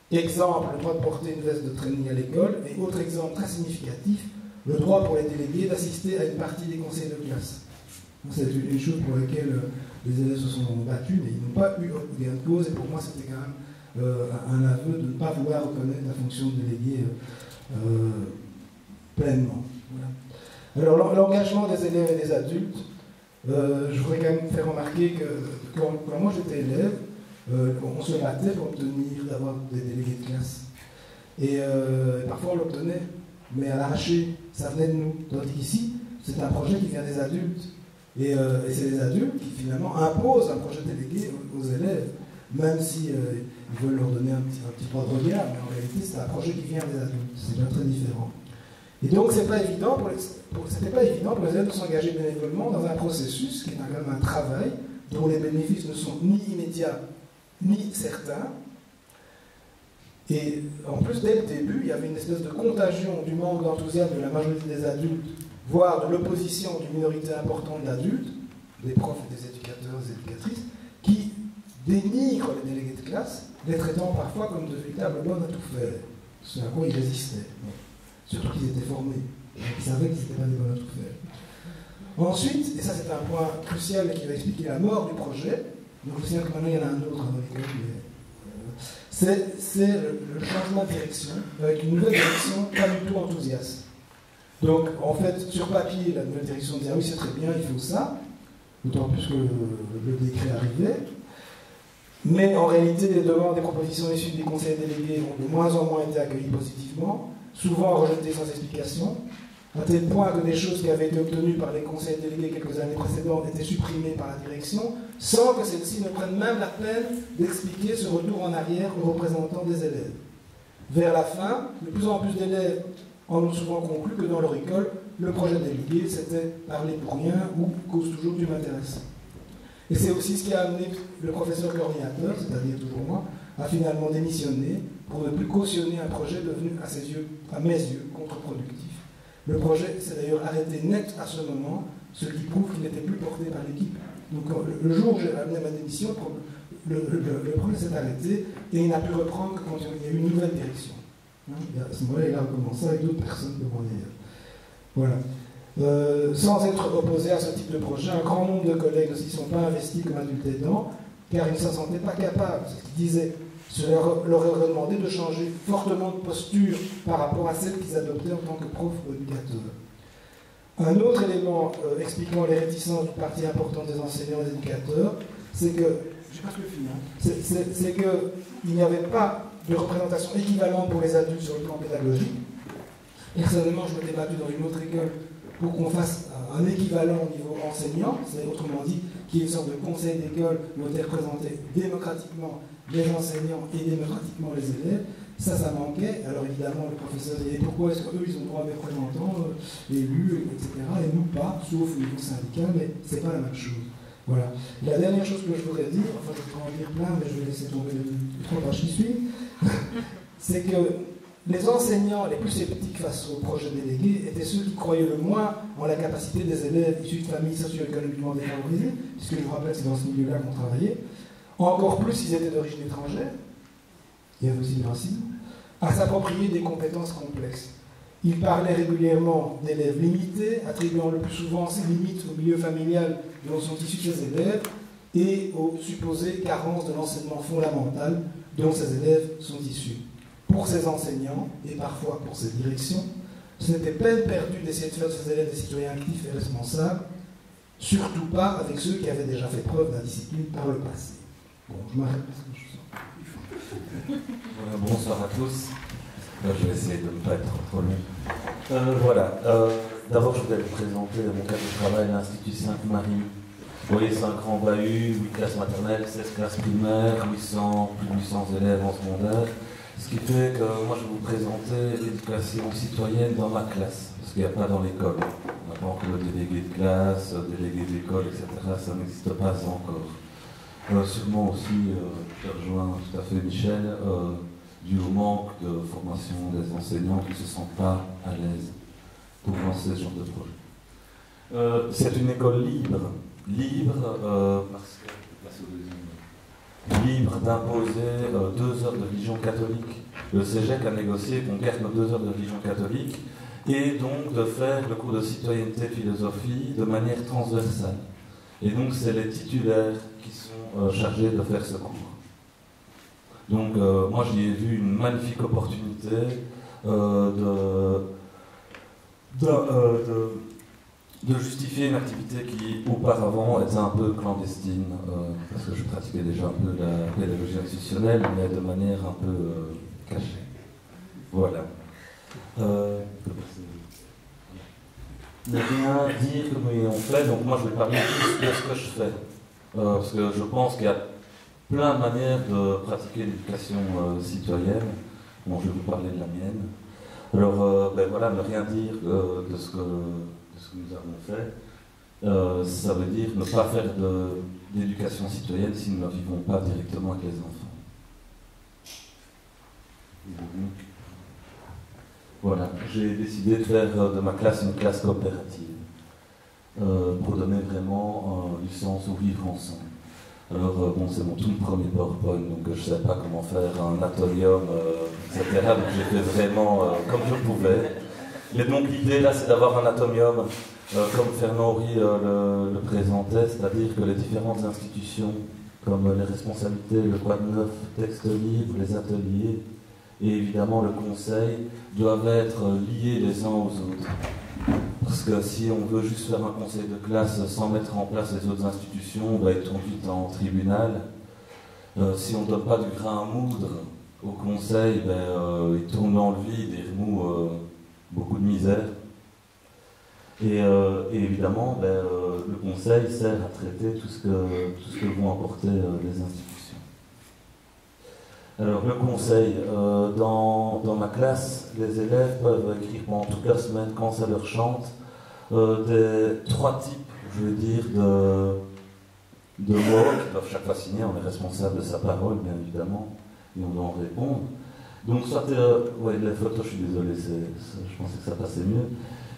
Exemple, le droit de porter une veste de training à l'école, et autre exemple très significatif, le droit pour les délégués d'assister à une partie des conseils de classe. C'est une chose pour laquelle les élèves se sont battus, mais ils n'ont pas eu gain de cause, et pour moi c'était quand même un aveu de ne pas vouloir reconnaître la fonction de délégué pleinement. Voilà. Alors l'engagement des élèves et des adultes, je voudrais quand même faire remarquer que quand moi j'étais élève, on se battait pour obtenir d'avoir des délégués de classe. Et parfois on l'obtenait, mais à l'arraché, ça venait de nous. Tandis qu'ici, c'est un projet qui vient des adultes. Et c'est les adultes qui finalement imposent un projet délégué aux élèves, même si ils veulent leur donner un petit droit de regard, mais en réalité c'est un projet qui vient des adultes. C'est bien très différent. Et donc c'était pas évident pour les élèves de s'engager bénévolement dans un processus qui est quand même un travail dont les bénéfices ne sont ni immédiats ni certains. Et en plus, dès le début, il y avait une espèce de contagion du manque d'enthousiasme de la majorité des adultes, voire de l'opposition d'une minorité importante d'adultes, des profs et des éducateurs et des éducatrices, qui dénigrent les délégués de classe, les traitant parfois comme de véritables bonnes à tout faire. Ce à quoi ils résistaient. Surtout qu'ils étaient formés. Ils savaient qu'ils n'étaient pas des bonnes à tout faire. Ensuite, et ça c'est un point crucial qui va expliquer la mort du projet, donc je sais que maintenant il y en a un autre dans l'école, c'est le changement de direction, avec une nouvelle direction pas du tout enthousiaste. Donc, en fait, sur papier, la nouvelle direction disait « Ah oui, c'est très bien, il faut ça », d'autant plus que le décret arrivait. Mais en réalité, les demandes et propositions issues des conseils délégués ont de moins en moins été accueillies positivement, souvent rejetées sans explication, à tel point que des choses qui avaient été obtenues par les conseils délégués quelques années précédentes étaient supprimées par la direction, sans que celle-ci ne prenne même la peine d'expliquer ce retour en arrière aux représentants des élèves. Vers la fin, de plus en plus d'élèves en ont souvent conclu que dans leur école, le projet délégué, c'était parler pour rien ou cause toujours du m'intéresse. Et c'est aussi ce qui a amené le professeur coordinateur, c'est-à-dire toujours moi, à finalement démissionner pour ne plus cautionner un projet devenu, à mes yeux, contre-productif. Le projet s'est d'ailleurs arrêté net à ce moment, ce qui prouve qu'il n'était plus porté par l'équipe. Donc le jour où j'ai amené ma démission, le projet s'est arrêté et il n'a pu reprendre que quand il y a eu une nouvelle direction. À ce moment-là, il a recommencé avec d'autres personnes devant d'ailleurs. Voilà. Sans être opposé à ce type de projet, un grand nombre de collègues ne s'y sont pas investis comme adultes aidants, car ils ne se sentaient pas capables, c'est ce qu'ils disaient. Cela leur aurait demandé de changer fortement de posture par rapport à celle qu'ils adoptaient en tant que prof ou éducateur. Un autre élément expliquant les réticences d'une partie importante des enseignants et des éducateurs, c'est que, c'est qu'il n'y avait pas de représentation équivalente pour les adultes sur le plan pédagogique. Personnellement, je m'étais battu dans une autre école pour qu'on fasse un équivalent au niveau enseignant, c'est autrement dit qui est une sorte de conseil d'école où on était représenté démocratiquement les enseignants et démocratiquement les élèves. Ça manquait. Alors évidemment, le professeur disait pourquoi est-ce qu'eux, ils ont droit à des représentants élus, etc. Et nous pas, sauf au niveau syndical, mais c'est pas la même chose. Voilà. La dernière chose que je voudrais dire, enfin je pourrais en dire plein, mais je vais laisser tomber les 3 pages qui suivent, c'est que les enseignants les plus sceptiques face au projet délégué étaient ceux qui croyaient le moins en la capacité des élèves issus de familles socio-économiquement défavorisées, puisque je vous rappelle que c'est dans ce milieu-là qu'on travaillait, encore plus s'ils étaient d'origine étrangère, il y avait aussi le racisme, à s'approprier des compétences complexes. Ils parlaient régulièrement d'élèves limités, attribuant le plus souvent ces limites au milieu familial dont sont issus ces élèves et aux supposées carences de l'enseignement fondamental dont ces élèves sont issus. Pour ces enseignants, et parfois pour ces directions, ce n'était peine perdue d'essayer de faire de ces élèves des citoyens actifs et responsables, surtout pas avec ceux qui avaient déjà fait preuve d'indiscipline par le passé. Bon, je m'arrête parce que je sens. Voilà, bonsoir à tous. Je vais essayer de ne pas être trop long. Voilà. D'abord, je voudrais vous présenter mon cadre de travail à l'Institut Sainte-Marie. Vous voyez, c'est un grand bahut, 8 classes maternelles, 16 classes primaires, plus de 800 élèves en secondaire. Ce qui fait que moi, je vais vous présenter l'éducation citoyenne dans ma classe, parce qu'il n'y a pas dans l'école. On n'a pas encore le délégué de classe, délégué d'école, etc. Ça n'existe pas encore. Sûrement aussi, je rejoins tout à fait Michel, dû au manque de formation des enseignants qui ne se sentent pas à l'aise pour lancer ce genre de projet. C'est une école libre parce que libre d'imposer 2 heures de religion catholique. Le CEGEC a négocié qu'on garde nos 2 heures de religion catholique et donc de faire le cours de citoyenneté philosophie de manière transversale. Et donc c'est les titulaires qui sont chargés de faire ce cours. Donc moi j'y ai vu une magnifique opportunité de justifier une activité qui auparavant était un peu clandestine, parce que je pratiquais déjà un peu la pédagogie institutionnelle, mais de manière un peu cachée. Voilà. Ne rien dire comme on fait, donc moi je vais parler plus de ce que je fais. Parce que je pense qu'il y a plein de manières de pratiquer l'éducation citoyenne. Bon, je vais vous parler de la mienne. Alors, ben voilà, ne rien dire de ce que nous avons fait. Ça veut dire ne pas faire d'éducation citoyenne si nous ne vivons pas directement avec les enfants. Voilà, j'ai décidé de faire de ma classe une classe coopérative pour donner vraiment du sens au vivre ensemble. Alors, bon, c'est mon tout premier PowerPoint, donc je ne savais pas comment faire un atomium, etc. Donc j'ai fait vraiment comme je pouvais. Et donc l'idée là, c'est d'avoir un atomium, comme Fernand Horry le présentait, c'est-à-dire que les différentes institutions, comme les responsabilités, le Quad 9, texte libre, les ateliers, et évidemment le conseil, doivent être liés les uns aux autres. Parce que si on veut juste faire un conseil de classe sans mettre en place les autres institutions, on va être conduit en tribunal. Si on ne donne pas du grain à moudre au conseil, il tourne dans le vide et remoue beaucoup de misère. Et évidemment, le conseil sert à traiter tout ce que vont apporter les institutions. Alors le conseil, dans ma classe, les élèves peuvent écrire pendant toute la semaine, quand ça leur chante, des 3 types, je veux dire, de mots qui doivent chaque fois signer. On est responsable de sa parole, bien évidemment, et on doit en répondre. Donc soit, les photos, je suis désolé, je pensais que ça passait mieux.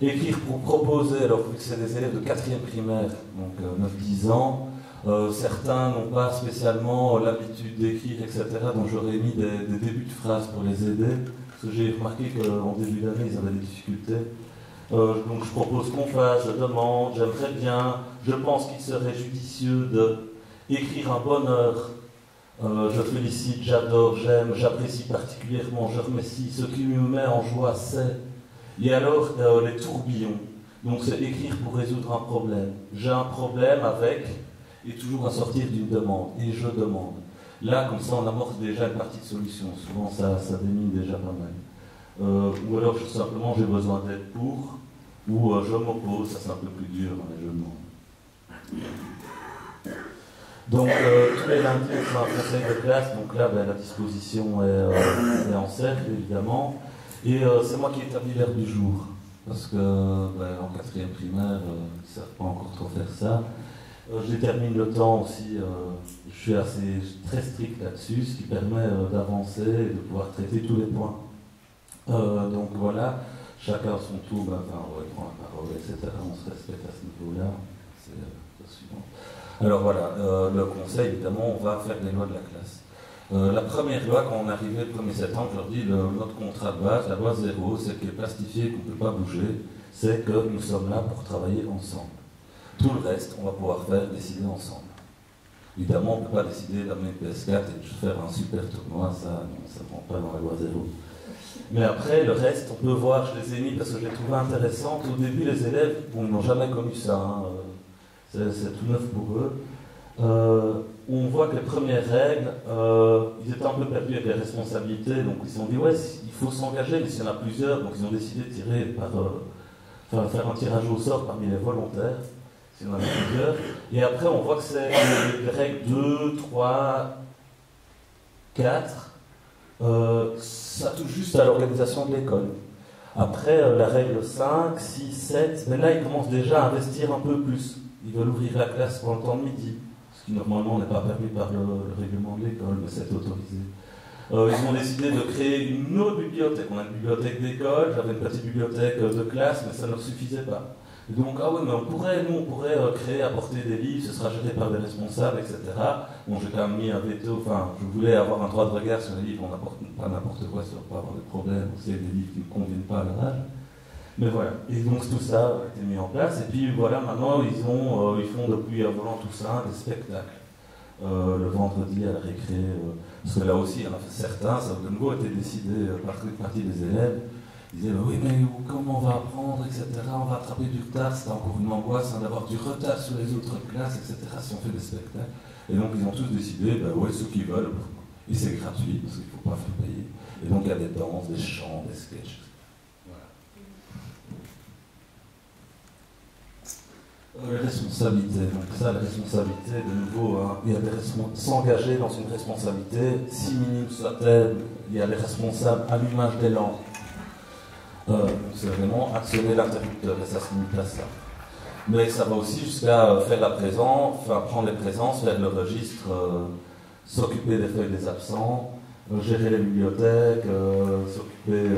Écrire pour proposer, alors vu que c'est des élèves de 4e primaire, donc 9-10 ans, certains n'ont pas spécialement l'habitude d'écrire, etc. Donc j'aurais mis des débuts de phrases pour les aider, parce que j'ai remarqué qu'en début d'année, ils avaient des difficultés. Donc je propose qu'on fasse, je demande, j'aimerais bien, je pense qu'il serait judicieux d'écrire un bonheur. Je félicite, j'adore, j'aime, j'apprécie particulièrement, je remercie. Ce qui me met en joie, c'est... Et alors, les tourbillons. Donc c'est écrire pour résoudre un problème. J'ai un problème avec... Et toujours à sortir d'une demande. Et je demande. Là, comme ça, on amorce déjà une partie de solution. Souvent, ça démine déjà pas mal. Ou alors, simplement, j'ai besoin d'aide pour... Ou je m'oppose, ça c'est un peu plus dur, mais je demande. Donc tous les lundis, on fait un conseil de classe, donc là la disposition est en cercle évidemment, et c'est moi qui établis l'heure du jour, parce que en 4e primaire, ils ne savent pas encore trop faire ça. Je détermine le temps aussi, je suis très strict là-dessus, ce qui permet d'avancer et de pouvoir traiter tous les points. Donc voilà, chacun à son tour prend la parole, etc. On se respecte à ce niveau-là, c'est le suivant. Alors voilà, le conseil, évidemment, on va faire les lois de la classe. La première loi, quand on est arrivé le 1er septembre, je leur dis, notre contrat de base, la loi 0, c'est qui est plastifié, qu'on ne peut pas bouger, c'est que nous sommes là pour travailler ensemble. Tout le reste, on va pouvoir décider ensemble. Évidemment, on ne peut pas décider d'amener le PS4 et de faire un super tournoi, ça ne prend pas dans la loi 0. Mais après, le reste, on peut voir, je les ai mis parce que je les trouvais intéressantes. Au début, les élèves, ils n'ont jamais connu ça. C'est tout neuf pour eux. On voit que les premières règles, ils étaient un peu perdus avec les responsabilités, donc ils se sont dit, ouais, il faut s'engager, mais s'il y en a plusieurs, donc ils ont décidé de faire un tirage au sort parmi les volontaires, s'il y en a plusieurs. Et après, on voit que c'est les règles 2, 3, 4, ça touche juste à l'organisation de l'école. Après, la règle 5, 6, 7, mais là, ils commencent déjà à investir un peu plus. Ils veulent ouvrir la classe pour le temps de midi, ce qui normalement n'est pas permis par le règlement de l'école, mais c'est autorisé. Ils ont décidé de créer une autre bibliothèque. On a une bibliothèque d'école, j'avais une petite bibliothèque de classe, mais ça ne leur suffisait pas. Et donc, ah oui, mais on pourrait créer, apporter des livres, ce sera géré par des responsables, etc. Bon, j'ai quand même mis un veto, je voulais avoir un droit de regard sur les livres, on n'apporte pas n'importe quoi, ça ne va pas avoir de problème, c'est des livres qui ne conviennent pas à leur âge. Mais voilà, et donc tout ça a été mis en place, et puis voilà, maintenant ils font depuis Volant Toussaint des spectacles. Le vendredi à la récré, parce que là aussi, il y en a certains, ça de nouveau été décidé par une partie des élèves. Ils disaient, oui, mais comment on va apprendre, etc. On va attraper du retard, c'est encore une angoisse d'avoir du retard sur les autres classes, etc. si on fait des spectacles. Et donc ils ont tous décidé, ouais, ceux qui veulent, et c'est gratuit, parce qu'il ne faut pas faire payer. Et donc il y a des danses, des chants, des sketchs. Les responsabilités, donc ça, la responsabilité, de nouveau, il y a s'engager dans une responsabilité, si minime soit-elle, il y a les responsables à l'image des langues. C'est vraiment actionner l'interrupteur, et ça se limite à ça. Mais ça va aussi jusqu'à faire la présence, prendre les présences, faire le registre, s'occuper des feuilles des absents, gérer les bibliothèques, s'occuper,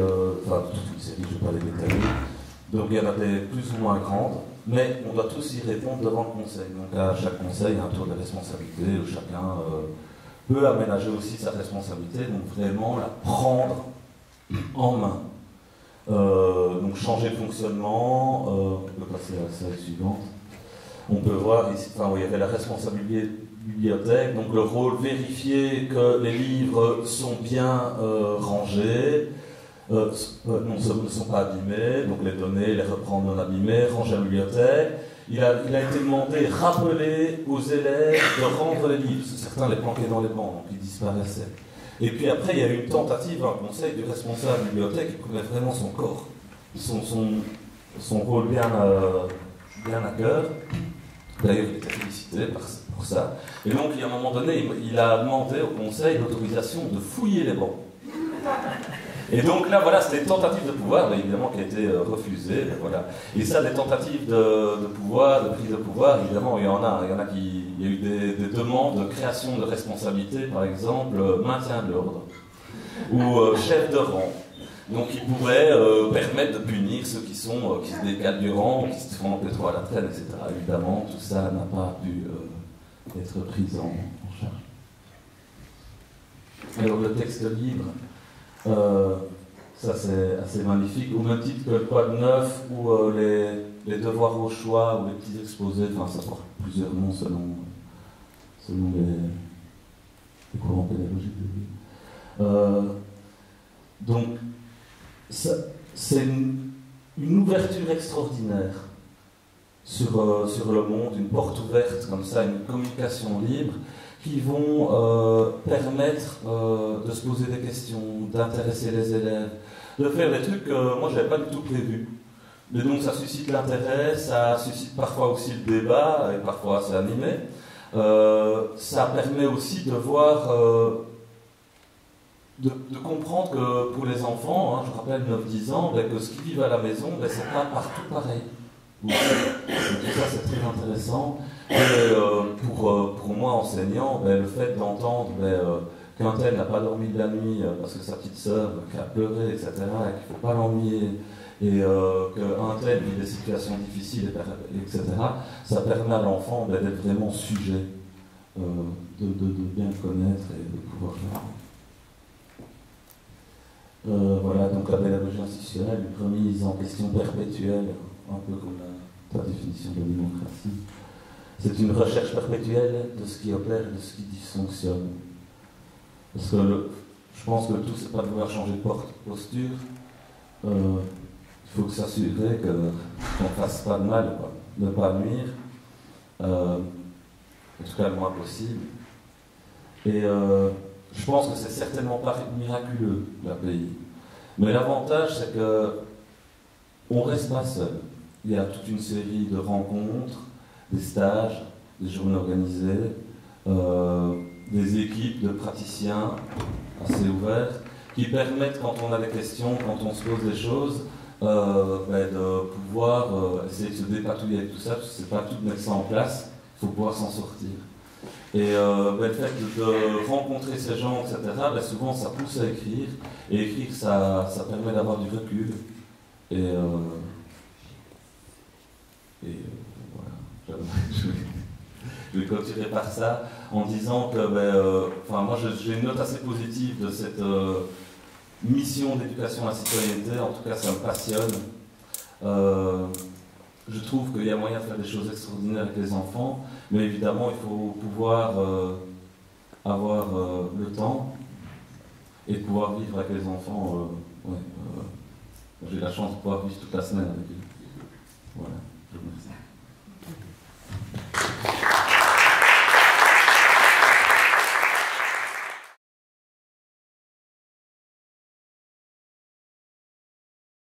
toute une série, je ne vais pas les détailler. Donc il y en a des plus ou moins grandes. Mais on doit tous y répondre devant le conseil. Donc à chaque conseil, il y a un tour de responsabilité où chacun peut aménager aussi sa responsabilité, donc vraiment la prendre en main. Donc changer le fonctionnement, on peut passer à la slide suivante. On peut voir ici, il y avait la responsabilité bibliothèque, donc le rôle vérifier que les livres sont bien rangés, ne sont pas abîmés, donc les donner, les reprendre non abîmés, ranger la bibliothèque. Il a été demandé, rappeler aux élèves de rendre les livres. Certains les planquaient dans les bancs, donc ils disparaissaient. Et puis après, il y a eu une tentative, un conseil du responsable de bibliothèque qui prenait vraiment son corps, son rôle bien à cœur. D'ailleurs, il était félicité pour ça. Et donc, à un moment donné, il a demandé au conseil l'autorisation de fouiller les bancs. Et donc là, voilà, c'était une tentative de pouvoir, mais évidemment qui a été refusée. Voilà. Et ça, des tentatives de pouvoir, de prise de pouvoir, évidemment, il y a eu des demandes de création de responsabilité, par exemple, maintien de l'ordre, ou chef de rang. Donc ils pourraient permettre de punir ceux qui se décalent du rang, qui se font un peu trop à la traîne, etc. Évidemment, tout ça n'a pas pu être pris en charge. Alors le texte libre, ça c'est assez magnifique, au même titre que le code 9 ou les devoirs au choix ou les petits exposés, ça porte plusieurs noms selon les courants pédagogiques de vie. Donc c'est une ouverture extraordinaire sur le monde, une porte ouverte comme ça, une communication libre qui vont permettre de se poser des questions, d'intéresser les élèves, de faire des trucs que moi je n'avais pas du tout prévu. Mais donc ça suscite l'intérêt, ça suscite parfois aussi le débat, et parfois c'est animé. Ça permet aussi de voir, de comprendre que pour les enfants, je rappelle 9-10 ans, que ce qu'ils vivent à la maison, c'est pas partout pareil. Donc ça c'est très intéressant. Et pour moi enseignant, le fait d'entendre qu'un tel n'a pas dormi de la nuit parce que sa petite sœur qui a pleuré, etc., et qu'il ne faut pas l'ennuyer, et qu'un tel vit des situations difficiles, etc., ça permet à l'enfant d'être vraiment sujet, de bien le connaître et de pouvoir faire. Voilà, donc la pédagogie institutionnelle, une remise en question perpétuelle, un peu comme ta définition de la démocratie. C'est une recherche perpétuelle de ce qui opère et de ce qui dysfonctionne. Parce que je pense que le tout, c'est pas de vouloir changer de posture. Il faut que s'assurer qu'on ne fasse pas de mal, quoi. Ne pas nuire, en tout cas le moins possible. Et je pense que c'est certainement pas miraculeux, l'API. Mais l'avantage, c'est que on reste pas seul. Il y a toute une série de rencontres, des stages, des journées organisées, des équipes de praticiens assez ouvertes qui permettent, quand on a des questions, quand on se pose des choses, de pouvoir essayer de se dépatouiller avec tout ça, parce que c'est pas tout de mettre ça en place, il faut pouvoir s'en sortir. Et le fait de rencontrer ces gens, etc., souvent ça pousse à écrire, et écrire ça permet d'avoir du recul. Et voilà, je vais clôturer par ça en disant que moi j'ai une note assez positive de cette mission d'éducation à la citoyenneté, en tout cas ça me passionne. Je trouve qu'il y a moyen de faire des choses extraordinaires avec les enfants, mais évidemment il faut pouvoir avoir le temps et de pouvoir vivre avec les enfants. J'ai la chance de pouvoir vivre toute la semaine avec eux. Voilà.